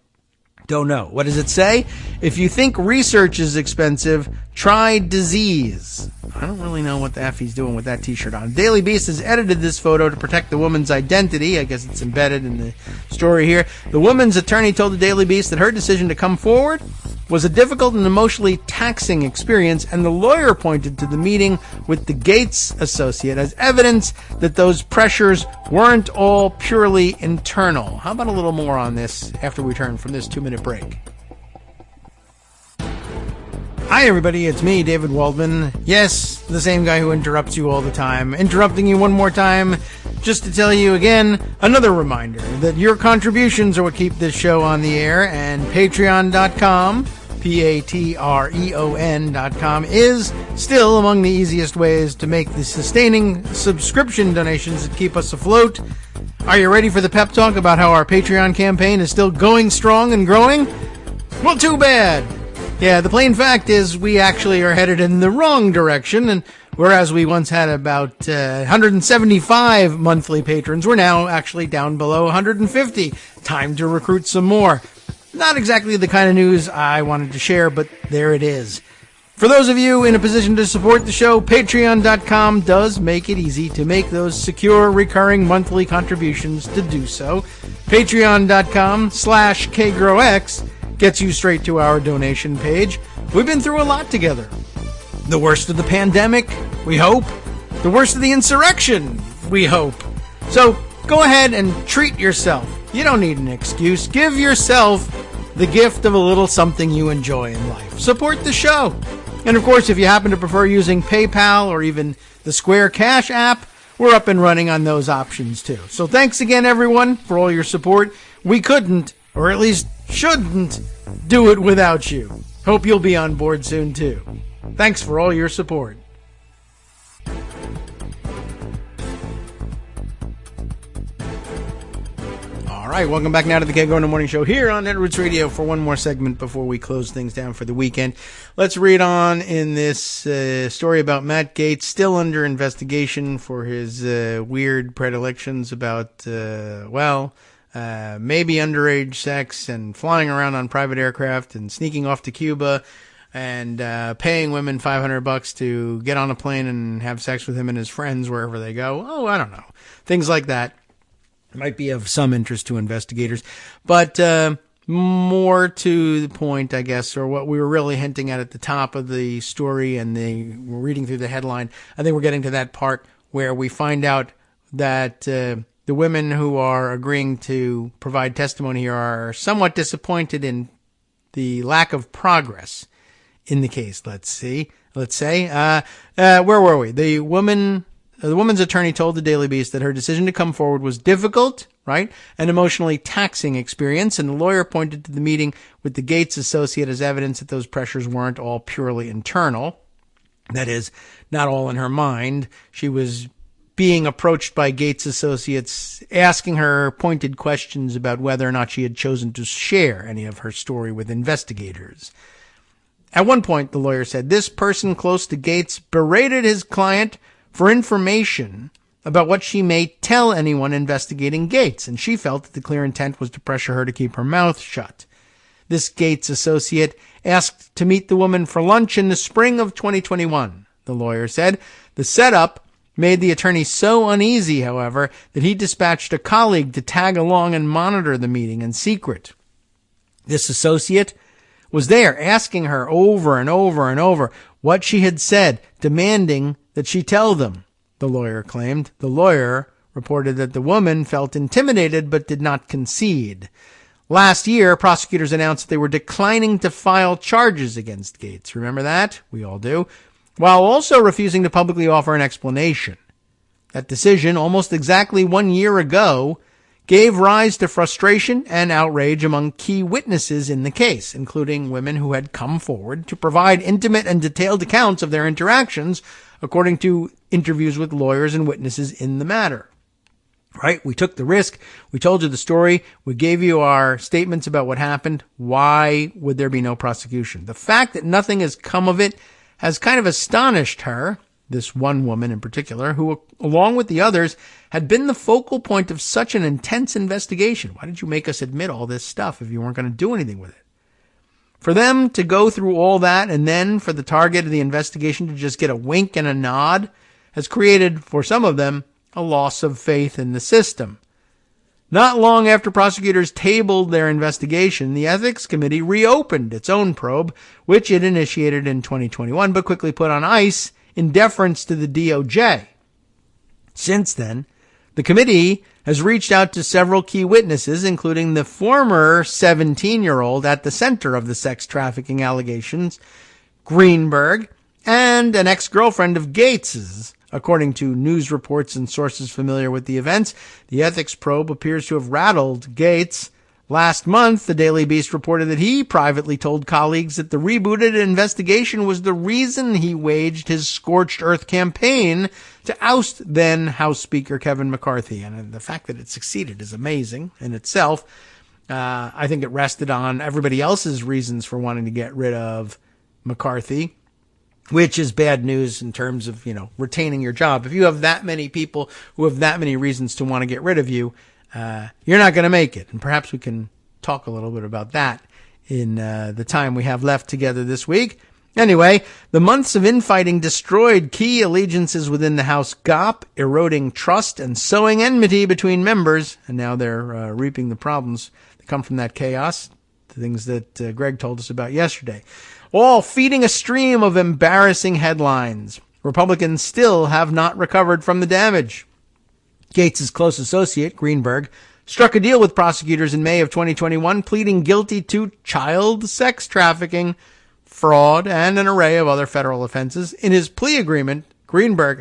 Don't know. What does it say? If you think research is expensive, try disease. I don't really know what the F he's doing with that T-shirt on. Daily Beast has edited this photo to protect the woman's identity. I guess it's embedded in the story here. The woman's attorney told the Daily Beast that her decision to come forward was a difficult and emotionally taxing experience, and the lawyer pointed to the meeting with the Gates associate as evidence that those pressures weren't all purely internal. How about a little more on this after we return from this 2-minute break? Hi, everybody. It's me, David Waldman. Yes, the same guy who interrupts you all the time. Interrupting you one more time just to tell you again, another reminder that your contributions are what keep this show on the air, and Patreon.com, Patreon.com, is still among the easiest ways to make the sustaining subscription donations that keep us afloat. Are you ready for the pep talk about how our Patreon campaign is still going strong and growing? Well, too bad. Yeah, the plain fact is we actually are headed in the wrong direction, and whereas we once had about 175 monthly patrons, we're now actually down below 150. Time to recruit some more. Not exactly the kind of news I wanted to share, but there it is. For those of you in a position to support the show, Patreon.com does make it easy to make those secure, recurring monthly contributions to do so. Patreon.com/KagroX gets you straight to our donation page. We've been through a lot together. The worst of the pandemic, we hope. The worst of the insurrection, we hope. So go ahead and treat yourself. You don't need an excuse. Give yourself the gift of a little something you enjoy in life. Support the show. And of course, if you happen to prefer using PayPal or even the Square Cash app, we're up and running on those options too. So thanks again, everyone, for all your support. We couldn't, or at least shouldn't, do it without you. Hope you'll be on board soon too. Thanks for all your support. All right, welcome back now to the Kagro in the Morning Show here on Netroots Radio for one more segment before we close things down for the weekend. Let's read on in this story about Matt Gaetz, still under investigation for his weird predilections about, maybe underage sex and flying around on private aircraft and sneaking off to Cuba and paying women $500 to get on a plane and have sex with him and his friends wherever they go. Oh, I don't know. Things like that might be of some interest to investigators. But more to the point, I guess, or what we were really hinting at the top of the story and we're reading through the headline, I think we're getting to that part where we find out that the women who are agreeing to provide testimony here are somewhat disappointed in the lack of progress in the case. Let's say, where were we? The woman's attorney told the Daily Beast that her decision to come forward was difficult, right, an emotionally taxing experience, and the lawyer pointed to the meeting with the Gates associate as evidence that those pressures weren't all purely internal. That is, not all in her mind. She was being approached by Gates associates, asking her pointed questions about whether or not she had chosen to share any of her story with investigators. At one point, the lawyer said, this person close to Gates berated his client for information about what she may tell anyone investigating Gates, and she felt that the clear intent was to pressure her to keep her mouth shut. This Gates associate asked to meet the woman for lunch in the spring of 2021, the lawyer said. The setup made the attorney so uneasy, however, that he dispatched a colleague to tag along and monitor the meeting in secret. This associate was there asking her over and over and over what she had said, demanding that she tell them, the lawyer claimed. The lawyer reported that the woman felt intimidated but did not concede. Last year, prosecutors announced they were declining to file charges against Gates. Remember that? We all do. While also refusing to publicly offer an explanation. That decision, almost exactly 1 year ago, gave rise to frustration and outrage among key witnesses in the case, including women who had come forward to provide intimate and detailed accounts of their interactions, according to interviews with lawyers and witnesses in the matter. Right? We took the risk. We told you the story. We gave you our statements about what happened. Why would there be no prosecution? The fact that nothing has come of it has kind of astonished her, this one woman in particular, who, along with the others, had been the focal point of such an intense investigation. Why did you make us admit all this stuff if you weren't going to do anything with it? For them to go through all that and then for the target of the investigation to just get a wink and a nod has created, for some of them, a loss of faith in the system. Not long after prosecutors tabled their investigation, the Ethics Committee reopened its own probe, which it initiated in 2021, but quickly put on ice in deference to the DOJ. Since then, the committee has reached out to several key witnesses, including the former 17-year-old at the center of the sex trafficking allegations, Greenberg, and an ex-girlfriend of Gates's. According to news reports and sources familiar with the events, the ethics probe appears to have rattled Gates. Last month, the Daily Beast reported that he privately told colleagues that the rebooted investigation was the reason he waged his scorched earth campaign to oust then House Speaker Kevin McCarthy. And the fact that it succeeded is amazing in itself. I think it rested on everybody else's reasons for wanting to get rid of McCarthy, which is bad news in terms of, retaining your job. If you have that many people who have that many reasons to want to get rid of you, you're not going to make it. And perhaps we can talk a little bit about that in the time we have left together this week. Anyway, the months of infighting destroyed key allegiances within the House GOP, eroding trust and sowing enmity between members. And now they're reaping the problems that come from that chaos, the things that Greg told us about yesterday. All feeding a stream of embarrassing headlines. Republicans still have not recovered from the damage. Gates' close associate, Greenberg, struck a deal with prosecutors in May of 2021, pleading guilty to child sex trafficking, fraud, and an array of other federal offenses. In his plea agreement, Greenberg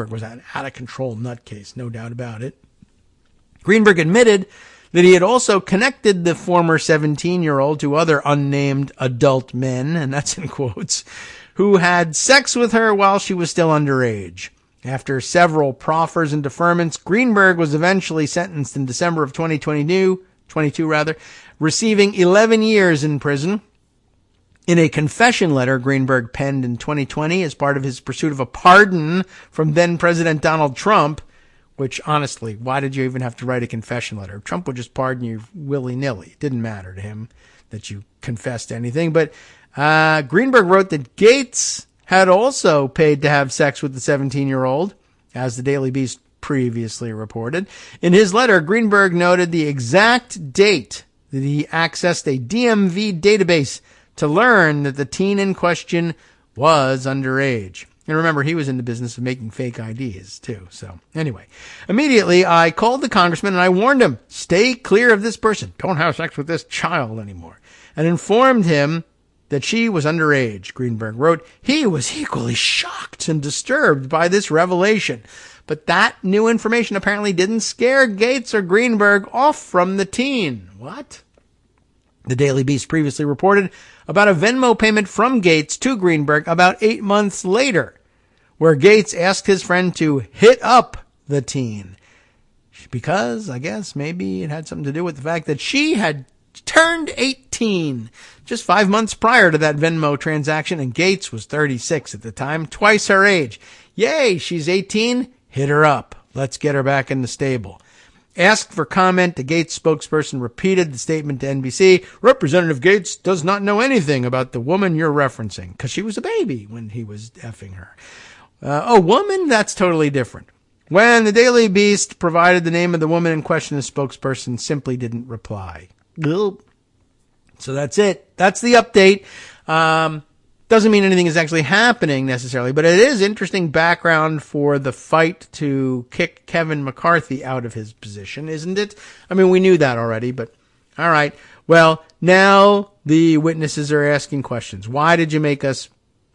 was an out-of-control nutcase, no doubt about it. Greenberg admitted that he had also connected the former 17-year-old to other unnamed adult men, and that's in quotes, who had sex with her while she was still underage. After several proffers and deferments, Greenberg was eventually sentenced in December of 2022, receiving 11 years in prison. In a confession letter Greenberg penned in 2020 as part of his pursuit of a pardon from then-President Donald Trump, which, honestly, why did you even have to write a confession letter? Trump would just pardon you willy-nilly. It didn't matter to him that you confessed to anything. But Greenberg wrote that Gates had also paid to have sex with the 17-year-old, as the Daily Beast previously reported. In his letter, Greenberg noted the exact date that he accessed a DMV database to learn that the teen in question was underage. And remember, he was in the business of making fake IDs, too. So, anyway, immediately I called the congressman and I warned him, stay clear of this person. Don't have sex with this child anymore. And informed him that she was underage, Greenberg wrote. He was equally shocked and disturbed by this revelation. But that new information apparently didn't scare Gates or Greenberg off from the teen. What? The Daily Beast previously reported about a Venmo payment from Gates to Greenberg about 8 months later, where Gates asked his friend to hit up the teen. Because, I guess, maybe it had something to do with the fact that she had turned 18 just 5 months prior to that Venmo transaction, and Gates was 36 at the time, twice her age. Yay, she's 18, hit her up. Let's get her back in the stable. Asked for comment, the Gates spokesperson repeated the statement to NBC. Representative Gates does not know anything about the woman you're referencing, because she was a baby when he was effing her. Woman? That's totally different. When the Daily Beast provided the name of the woman in question, the spokesperson simply didn't reply. So that's it. That's the update. Doesn't mean anything is actually happening necessarily, but it is interesting background for the fight to kick Kevin McCarthy out of his position, isn't it? I mean, we knew that already, but all right. Well, now the witnesses are asking questions. Why did you make us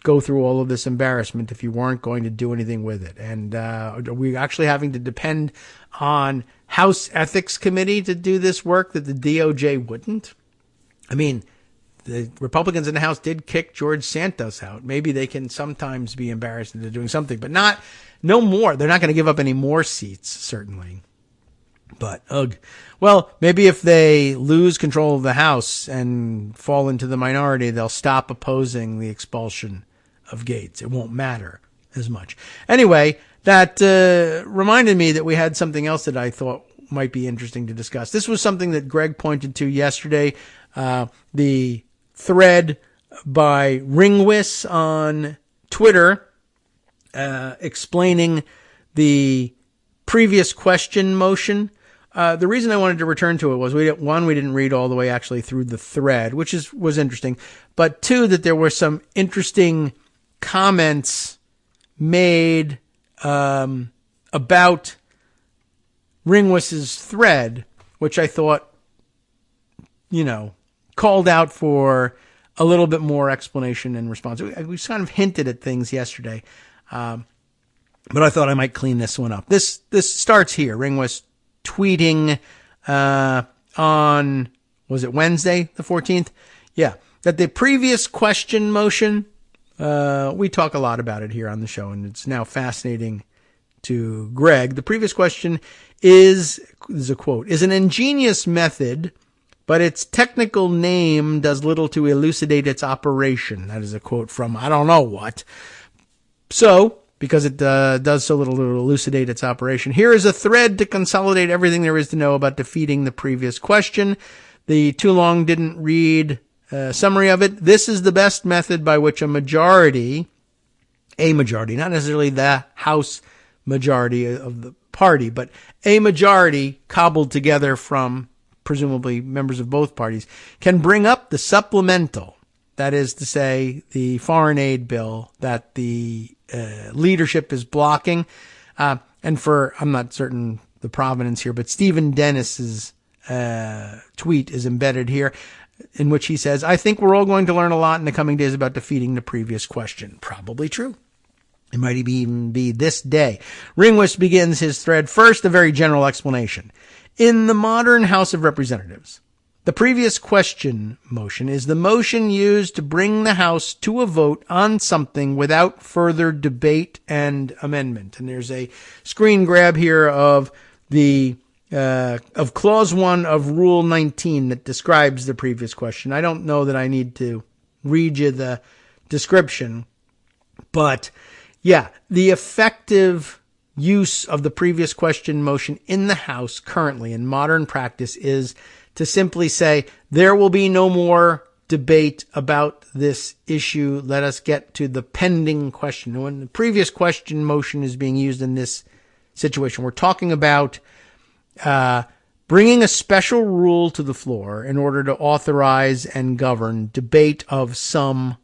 go through all of this embarrassment if you weren't going to do anything with it. And are we actually having to depend on House Ethics Committee to do this work that the DOJ wouldn't? I mean, the Republicans in the House did kick George Santos out. Maybe they can sometimes be embarrassed into doing something, but no more. They're not going to give up any more seats, certainly. But, well, maybe if they lose control of the House and fall into the minority, they'll stop opposing the expulsion of Gates. It won't matter as much. Anyway, that reminded me that we had something else that I thought might be interesting to discuss. This was something that Greg pointed to yesterday, the thread by Ringwis on Twitter explaining the previous question motion. The reason I wanted to return to it was, we didn't read all the way actually through the thread, which was interesting, but two, that there were some interesting comments made about Ringwis's thread, which I thought, called out for a little bit more explanation and response. We kind of hinted at things yesterday, but I thought I might clean this one up. This starts here. Ringwis tweeting on, was it Wednesday, the 14th? Yeah, that the previous question motion, we talk a lot about it here on the show, and it's now fascinating to Greg. The previous question is a quote, is an ingenious method, but its technical name does little to elucidate its operation. That is a quote from I don't know what. So, because it does so little to elucidate its operation, here is a thread to consolidate everything there is to know about defeating the previous question. The too long didn't read summary of it. This is the best method by which a majority, not necessarily the House majority of the party, but a majority cobbled together from presumably members of both parties, can bring up the supplemental, that is to say, the foreign aid bill that the leadership is blocking. And I'm not certain the provenance here, but Stephen Dennis's tweet is embedded here, in which he says, I think we're all going to learn a lot in the coming days about defeating the previous question. Probably true. It might even be this day. Ringwis begins his thread. First, a very general explanation. In the modern House of Representatives, the previous question motion is the motion used to bring the House to a vote on something without further debate and amendment. And there's a screen grab here of of clause 1 of Rule 19 that describes the previous question. I don't know that I need to read you the description, but yeah, the effective use of the previous question motion in the House currently in modern practice is to simply say, there will be no more debate about this issue. Let us get to the pending question. When the previous question motion is being used in this situation, we're talking about bringing a special rule to the floor in order to authorize and govern debate of some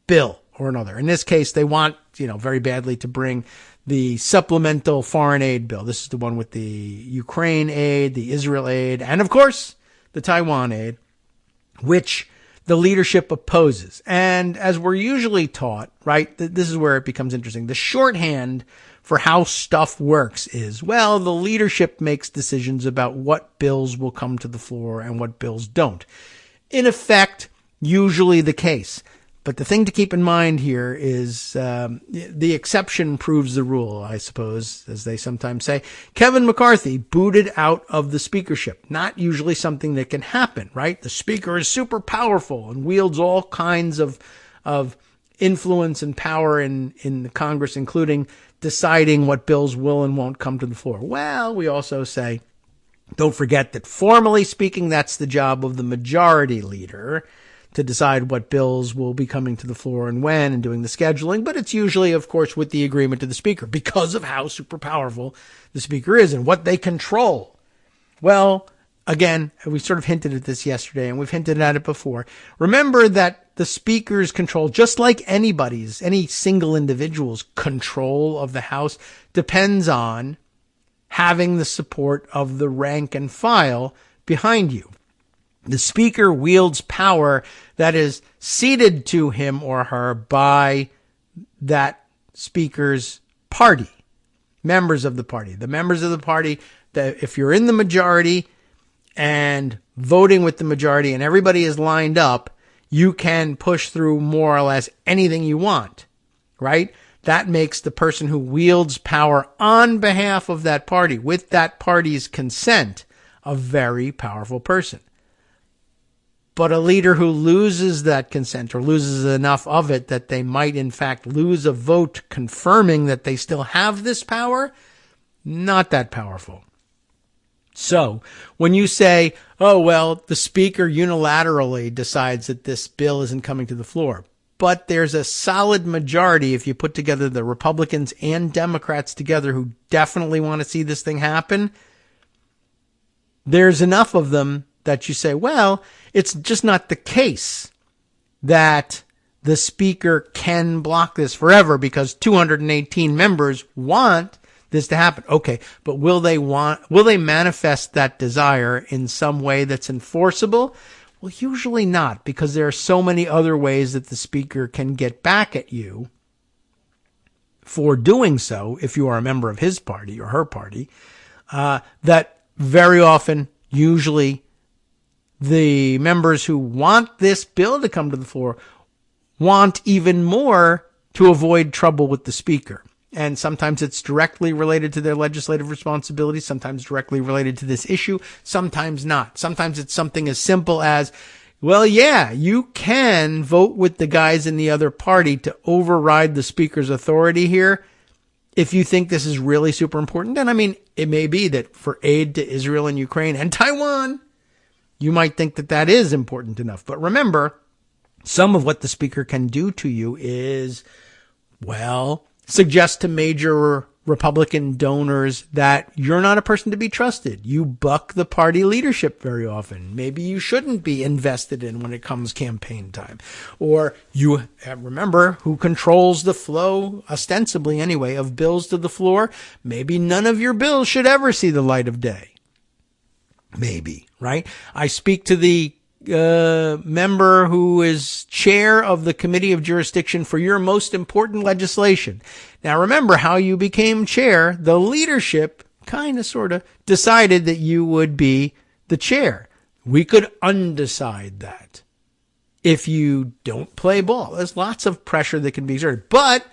bill or another. In this case, they want, very badly to bring the supplemental foreign aid bill. This is the one with the Ukraine aid, the Israel aid, and of course, the Taiwan aid, which the leadership opposes. And as we're usually taught, right, this is where it becomes interesting. The shorthand for how stuff works is, well, the leadership makes decisions about what bills will come to the floor and what bills don't. In effect, usually the case. But the thing to keep in mind here is the exception proves the rule, I suppose, as they sometimes say. Kevin McCarthy booted out of the speakership. Not usually something that can happen, right? The speaker is super powerful and wields all kinds of influence and power in the Congress, including deciding what bills will and won't come to the floor. Well, we also say, don't forget that formally speaking, that's the job of the majority leader, to decide what bills will be coming to the floor and when and doing the scheduling. But it's usually, of course, with the agreement of the speaker because of how super powerful the speaker is and what they control. Well, again, we sort of hinted at this yesterday and we've hinted at it before. Remember that the speaker's control, just like any single individual's control of the House, depends on having the support of the rank and file behind you. The speaker wields power that is ceded to him or her by that speaker's party, members of the party. The members of the party, that if you're in the majority and voting with the majority and everybody is lined up, you can push through more or less anything you want, right? That makes the person who wields power on behalf of that party, with that party's consent, a very powerful person. But a leader who loses that consent or loses enough of it that they might in fact lose a vote confirming that they still have this power, not that powerful. So when you say, oh, well, the speaker unilaterally decides that this bill isn't coming to the floor, but there's a solid majority, if you put together the Republicans and Democrats together who definitely want to see this thing happen, there's enough of them that you say, well, it's just not the case that the speaker can block this forever because 218 members want this to happen. Okay, but will they manifest that desire in some way that's enforceable? Well, usually not, because there are so many other ways that the speaker can get back at you for doing so, if you are a member of his party or her party, that very often, usually, the members who want this bill to come to the floor want even more to avoid trouble with the speaker. And sometimes it's directly related to their legislative responsibilities, sometimes directly related to this issue, sometimes not. Sometimes it's something as simple as, well, yeah, you can vote with the guys in the other party to override the speaker's authority here if you think this is really super important. And I mean, it may be that for aid to Israel and Ukraine and Taiwan, you might think that that is important enough. But remember, some of what the speaker can do to you is, well, suggest to major Republican donors that you're not a person to be trusted. You buck the party leadership very often. Maybe you shouldn't be invested in when it comes campaign time. Or you remember who controls the flow, ostensibly anyway, of bills to the floor. Maybe none of your bills should ever see the light of day. Maybe, right? I speak to the member who is chair of the committee of jurisdiction for your most important legislation. Now remember how you became chair. The leadership kind of sort of decided that you would be the chair. We could undecide that if you don't play ball. There's lots of pressure that can be exerted. But,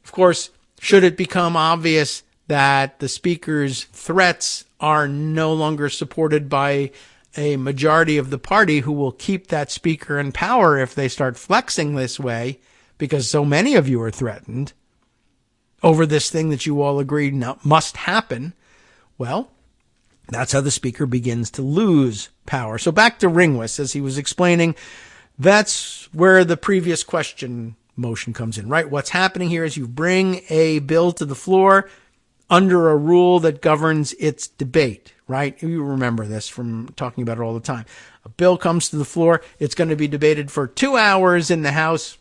of course, should it become obvious that the speaker's threats are no longer supported by a majority of the party who will keep that speaker in power if they start flexing this way, because so many of you are threatened over this thing that you all agree must happen, well, that's how the speaker begins to lose power. So back to Ringwest, as he was explaining, that's where the previous question motion comes in, right? What's happening here is you bring a bill to the floor under a rule that governs its debate, right? You remember this from talking about it all the time. A bill comes to the floor. It's going to be debated for 2 hours in the House.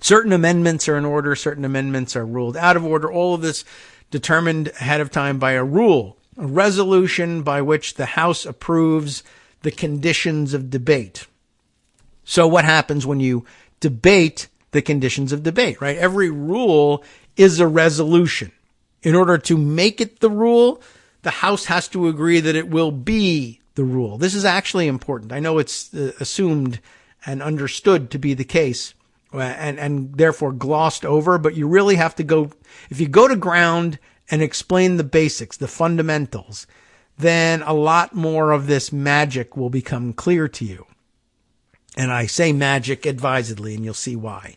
Certain amendments are in order. Certain amendments are ruled out of order. All of this determined ahead of time by a rule, a resolution by which the House approves the conditions of debate. So what happens when you debate the conditions of debate, right? Every rule is a resolution. In order to make it the rule, the House has to agree that it will be the rule. This is actually important. I know it's assumed and understood to be the case and therefore glossed over, but you really have to go, if you go to ground and explain the basics, the fundamentals, then a lot more of this magic will become clear to you. And I say magic advisedly, and you'll see why,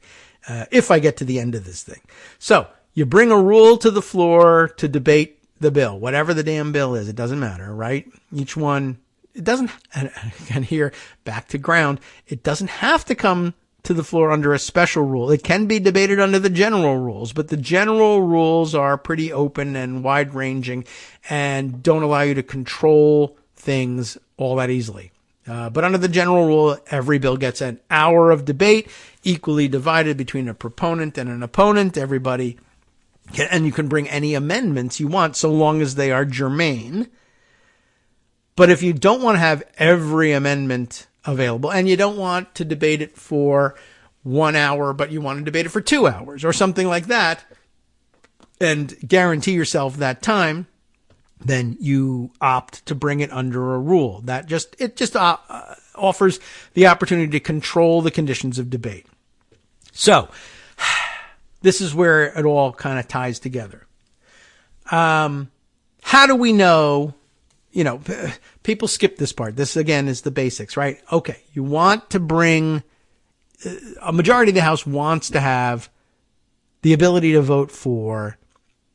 if I get to the end of this thing. So, you bring a rule to the floor to debate the bill, whatever the damn bill is. It doesn't matter, right? Each one, it doesn't, and here, back to ground, it doesn't have to come to the floor under a special rule. It can be debated under the general rules, but the general rules are pretty open and wide-ranging and don't allow you to control things all that easily. But under the general rule, every bill gets an hour of debate, equally divided between a proponent and an opponent. Everybody and you can bring any amendments you want so long as they are germane. But if you don't want to have every amendment available and you don't want to debate it for 1 hour, but you want to debate it for 2 hours or something like that, and guarantee yourself that time, then you opt to bring it under a rule. That just offers the opportunity to control the conditions of debate. So this is where it all kind of ties together. How do we know? People skip this part. This, again, is the basics, right? Okay, you want to bring a majority of the House wants to have the ability to vote for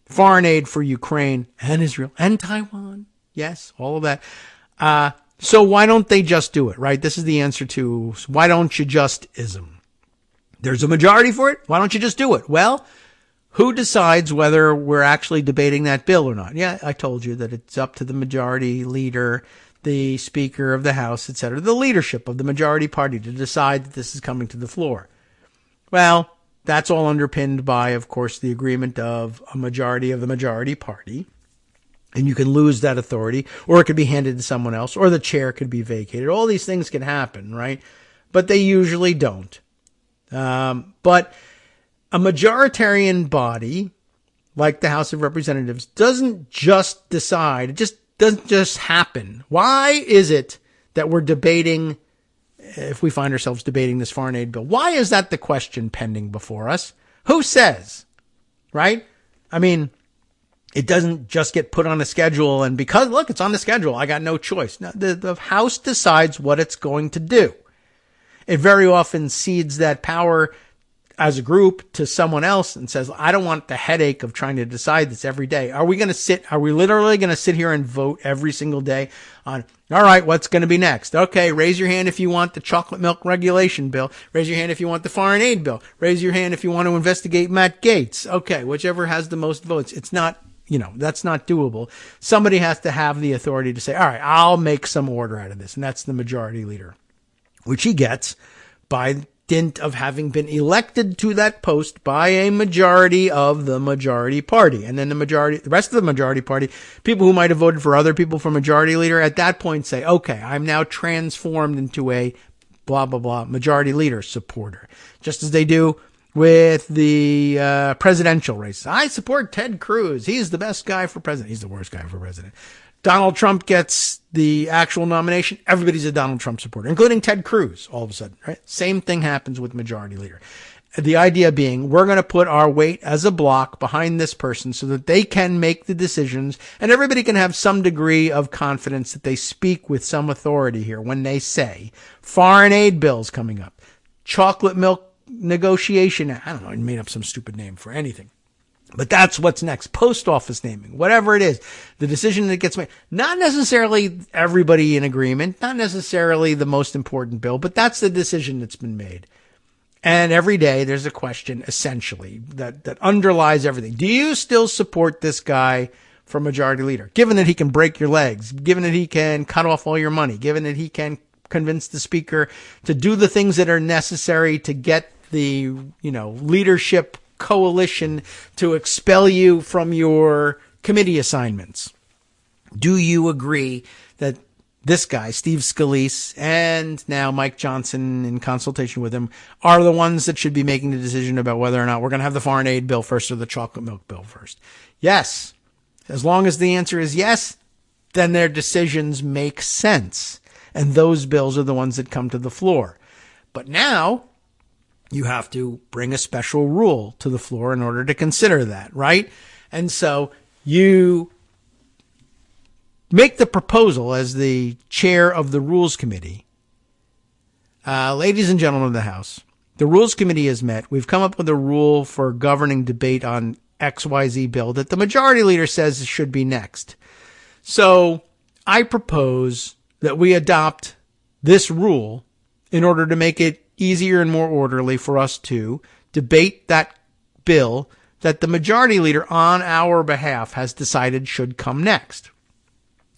foreign aid for Ukraine and Israel and Taiwan. Yes, all of that. So why don't they just do it, right? This is the answer to why don't you just ism? There's a majority for it. Why don't you just do it? Well, who decides whether we're actually debating that bill or not? Yeah, I told you that it's up to the majority leader, the Speaker of the House, etc., the leadership of the majority party to decide that this is coming to the floor. Well, that's all underpinned by, of course, the agreement of a majority of the majority party. And you can lose that authority, or it could be handed to someone else, or the chair could be vacated. All these things can happen, right? But they usually don't. But a majoritarian body, like the House of Representatives, doesn't just decide. It just doesn't just happen. Why is it that we're debating, if we find ourselves debating this foreign aid bill? Why is that the question pending before us? Who says? Right? I mean, it doesn't just get put on a schedule and because, look, it's on the schedule, I got no choice. No, the House decides what it's going to do. It very often cedes that power as a group to someone else and says, I don't want the headache of trying to decide this every day. Are we literally going to sit here and vote every single day on, all right, what's going to be next? Okay, raise your hand if you want the chocolate milk regulation bill. Raise your hand if you want the foreign aid bill. Raise your hand if you want to investigate Matt Gaetz. Okay, whichever has the most votes. It's not, that's not doable. Somebody has to have the authority to say, all right, I'll make some order out of this. And that's the majority leader, which he gets by dint of having been elected to that post by a majority of the majority party. And then the rest of the majority party, people who might have voted for other people for majority leader, at that point say, okay, I'm now transformed into a blah, blah, blah majority leader supporter. Just as they do with the presidential race. I support Ted Cruz. He's the best guy for president. He's the worst guy for president. Donald Trump gets the actual nomination. Everybody's a Donald Trump supporter, including Ted Cruz, all of a sudden, right? Same thing happens with majority leader. The idea being we're going to put our weight as a block behind this person so that they can make the decisions and everybody can have some degree of confidence that they speak with some authority here when they say foreign aid bills coming up, chocolate milk negotiation. I don't know. I made up some stupid name for anything. But that's what's next. Post office naming, whatever it is, the decision that gets made. Not necessarily everybody in agreement, not necessarily the most important bill, but that's the decision that's been made. And every day there's a question, essentially, that underlies everything. Do you still support this guy for majority leader? Given that he can break your legs, given that he can cut off all your money, given that he can convince the speaker to do the things that are necessary to get the, leadership coalition to expel you from your committee assignments. Do you agree that this guy, Steve Scalise, and now Mike Johnson in consultation with him are the ones that should be making the decision about whether or not we're going to have the foreign aid bill first or the chocolate milk bill first? Yes. As long as the answer is yes, then their decisions make sense. And those bills are the ones that come to the floor. But now you have to bring a special rule to the floor in order to consider that, right? And so you make the proposal as the chair of the Rules Committee. Ladies and gentlemen of the House, the Rules Committee has met. We've come up with a rule for governing debate on XYZ bill that the majority leader says should be next. So I propose that we adopt this rule in order to make it easier and more orderly for us to debate that bill that the majority leader on our behalf has decided should come next.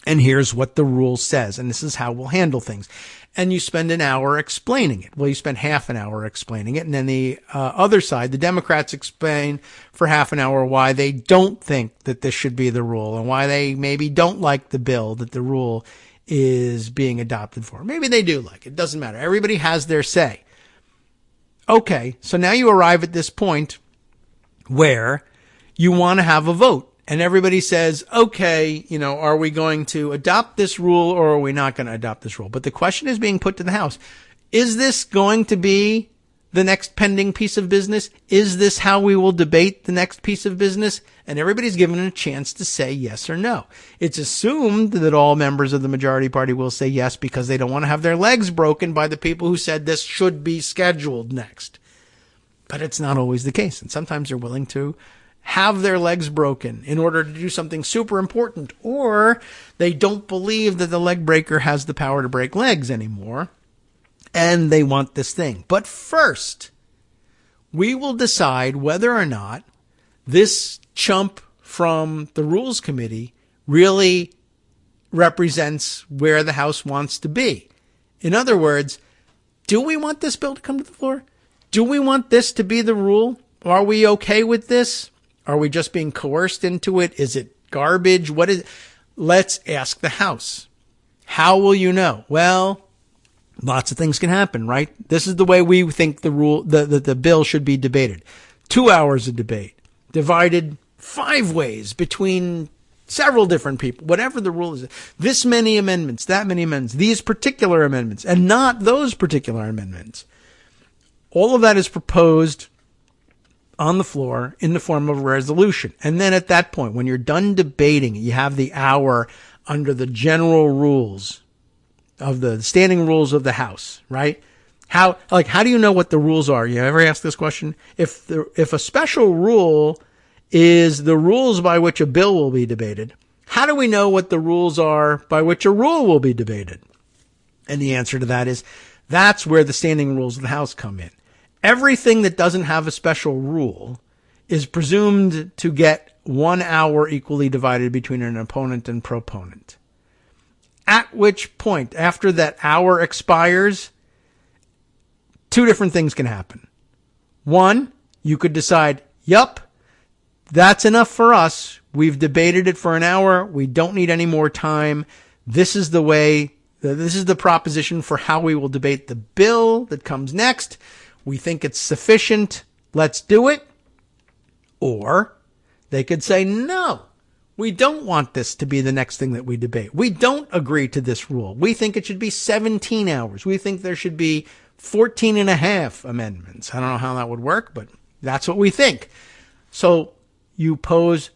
And here's what the rule says, and this is how we'll handle things. And you spend an hour explaining it. Well, you spend half an hour explaining it, and then the other side, the Democrats, explain for half an hour why they don't think that this should be the rule and why they maybe don't like the bill that the rule is being adopted for. Maybe they do like it. It doesn't matter. Everybody has their say. Okay, so now you arrive at this point where you want to have a vote. And everybody says, okay, are we going to adopt this rule or are we not going to adopt this rule? But the question is being put to the House. Is this going to be the next pending piece of business? Is this how we will debate the next piece of business? And everybody's given a chance to say yes or no. It's assumed that all members of the majority party will say yes because they don't want to have their legs broken by the people who said this should be scheduled next. But it's not always the case. And sometimes they're willing to have their legs broken in order to do something super important, or they don't believe that the leg breaker has the power to break legs anymore, and they want this thing. But first, we will decide whether or not this chump from the Rules Committee really represents where the House wants to be. In other words, do we want this bill to come to the floor? Do we want this to be the rule? Are we okay with this? Are we just being coerced into it? Is it garbage? What is it? Let's ask the House. How will you know? Well, lots of things can happen, right? This is the way we think the bill should be debated. 2 hours of debate, divided 5 ways between several different people, whatever the rule is. This many amendments, that many amendments, these particular amendments, and not those particular amendments. All of that is proposed on the floor in the form of a resolution. And then at that point, when you're done debating, you have the hour under the general rules of the standing rules of the House, right? How do you know what the rules are? You ever ask this question? If a special rule is the rules by which a bill will be debated, how do we know what the rules are by which a rule will be debated? And the answer to that is that's where the standing rules of the House come in. Everything that doesn't have a special rule is presumed to get 1 hour equally divided between an opponent and proponent. At which point, after that hour expires, 2 different things can happen. One, you could decide, yup, that's enough for us. We've debated it for an hour. We don't need any more time. This is the proposition for how we will debate the bill that comes next. We think it's sufficient. Let's do it. Or they could say, no, we don't want this to be the next thing that we debate. We don't agree to this rule. We think it should be 17 hours. We think there should be 14 and a half amendments. I don't know how that would work, but that's what we think. So you pose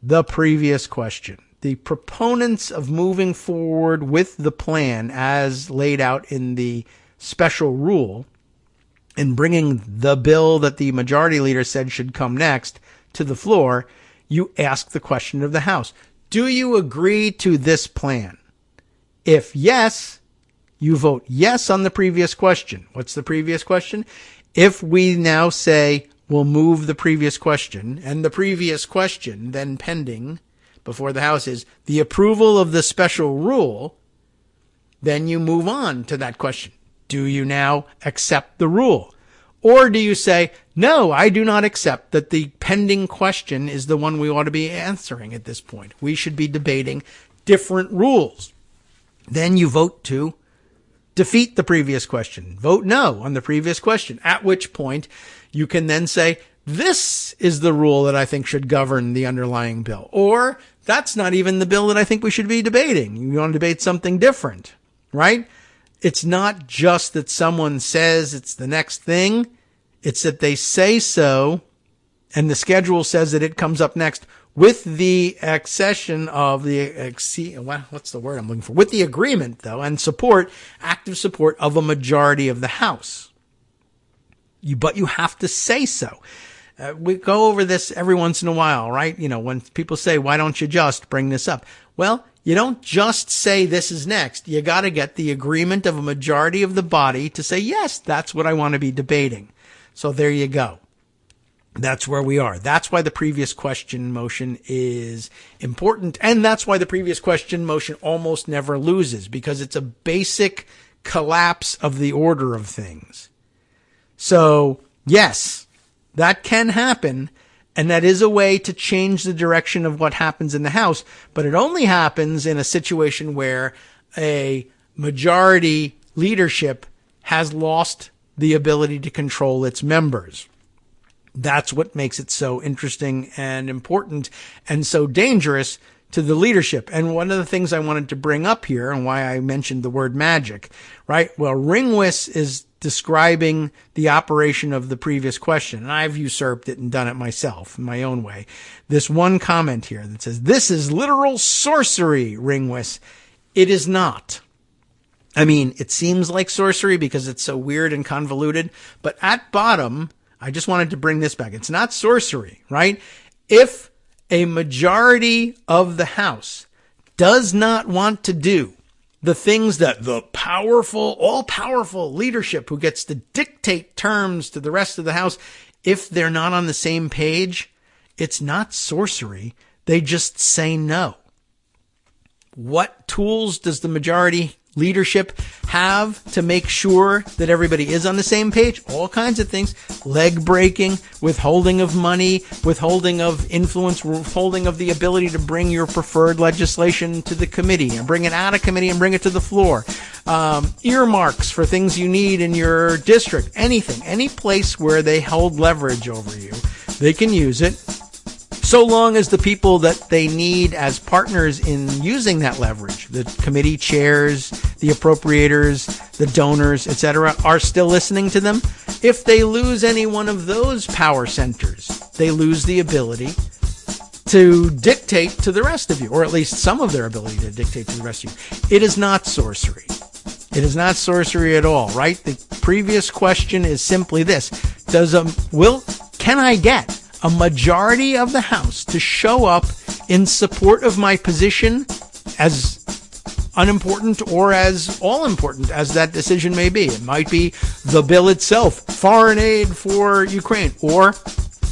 the previous question. The proponents of moving forward with the plan as laid out in the special rule in bringing the bill that the majority leader said should come next to the floor, you ask the question of the House. Do you agree to this plan? If yes, you vote yes on the previous question. What's the previous question? If we now say we'll move the previous question, and the previous question then pending before the House is the approval of the special rule, then you move on to that question. Do you now accept the rule? Or do you say, no, I do not accept that the pending question is the one we ought to be answering at this point. We should be debating different rules. Then you vote to defeat the previous question. Vote no on the previous question, at which point you can then say, this is the rule that I think should govern the underlying bill. Or that's not even the bill that I think we should be debating. You want to debate something different, right? It's not just that someone says it's the next thing. It's that they say so, and the schedule says that it comes up next with the accession of what's the word I'm looking for? With the agreement, though, and active support of a majority of the House. But you have to say so. We go over this every once in a while, right? When people say, why don't you just bring this up? Well, you don't just say this is next. You got to get the agreement of a majority of the body to say, yes, that's what I want to be debating. So there you go. That's where we are. That's why the previous question motion is important. And that's why the previous question motion almost never loses, because it's a basic collapse of the order of things. So yes, that can happen. And that is a way to change the direction of what happens in the House. But it only happens in a situation where a majority leadership has lost the ability to control its members. That's what makes it so interesting and important and so dangerous to the leadership. And one of the things I wanted to bring up here and why I mentioned the word magic, right? Well, Ringwis is describing the operation of the previous question, and I've usurped it and done it myself in my own way. This one comment here that says, "This is literal sorcery, Ringwis." It is not. I mean, it seems like sorcery because it's so weird and convoluted, but at bottom, I just wanted to bring this back. It's not sorcery, right? If a majority of the House does not want to do the things that the powerful, all-powerful leadership who gets to dictate terms to the rest of the House, if they're not on the same page, it's not sorcery. They just say no. What tools does the majority leadership have to make sure that everybody is on the same page? All kinds of things. Leg breaking, withholding of money, withholding of influence, withholding of the ability to bring your preferred legislation to the committee and bring it out of committee and bring it to the floor. Earmarks for things you need in your district. Anything, any place where they hold leverage over you, they can use it. So long as the people that they need as partners in using that leverage, the committee chairs, the appropriators, the donors, etc., are still listening to them. If they lose any one of those power centers, they lose the ability to dictate to the rest of you, or at least some of their ability to dictate to the rest of you. It is not sorcery. It is not sorcery at all, right? The previous question is simply this. Can I get a majority of the House to show up in support of my position, as unimportant or as all-important as that decision may be? It might be the bill itself, foreign aid for Ukraine, or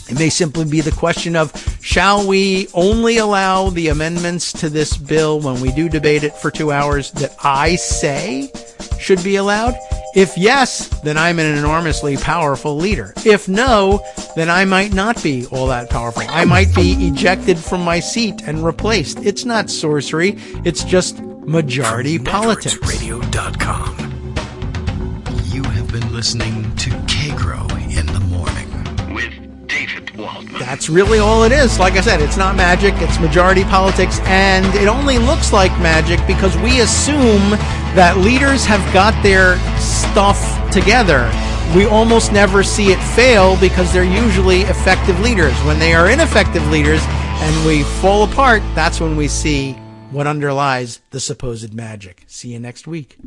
it may simply be the question of, shall we only allow the amendments to this bill when we do debate it for 2 hours that I say should be allowed? If yes, then I'm an enormously powerful leader. If no, then I might not be all that powerful. I might be ejected from my seat and replaced. It's not sorcery. It's just majority politics. Radio.com. You have been listening to Kagro in the Morning with David Waldman. That's really all it is. Like I said, it's not magic. It's majority politics. And it only looks like magic because we assume that leaders have got their stuff together. We almost never see it fail because they're usually effective leaders. When they are ineffective leaders and we fall apart, that's when we see what underlies the supposed magic. See you next week.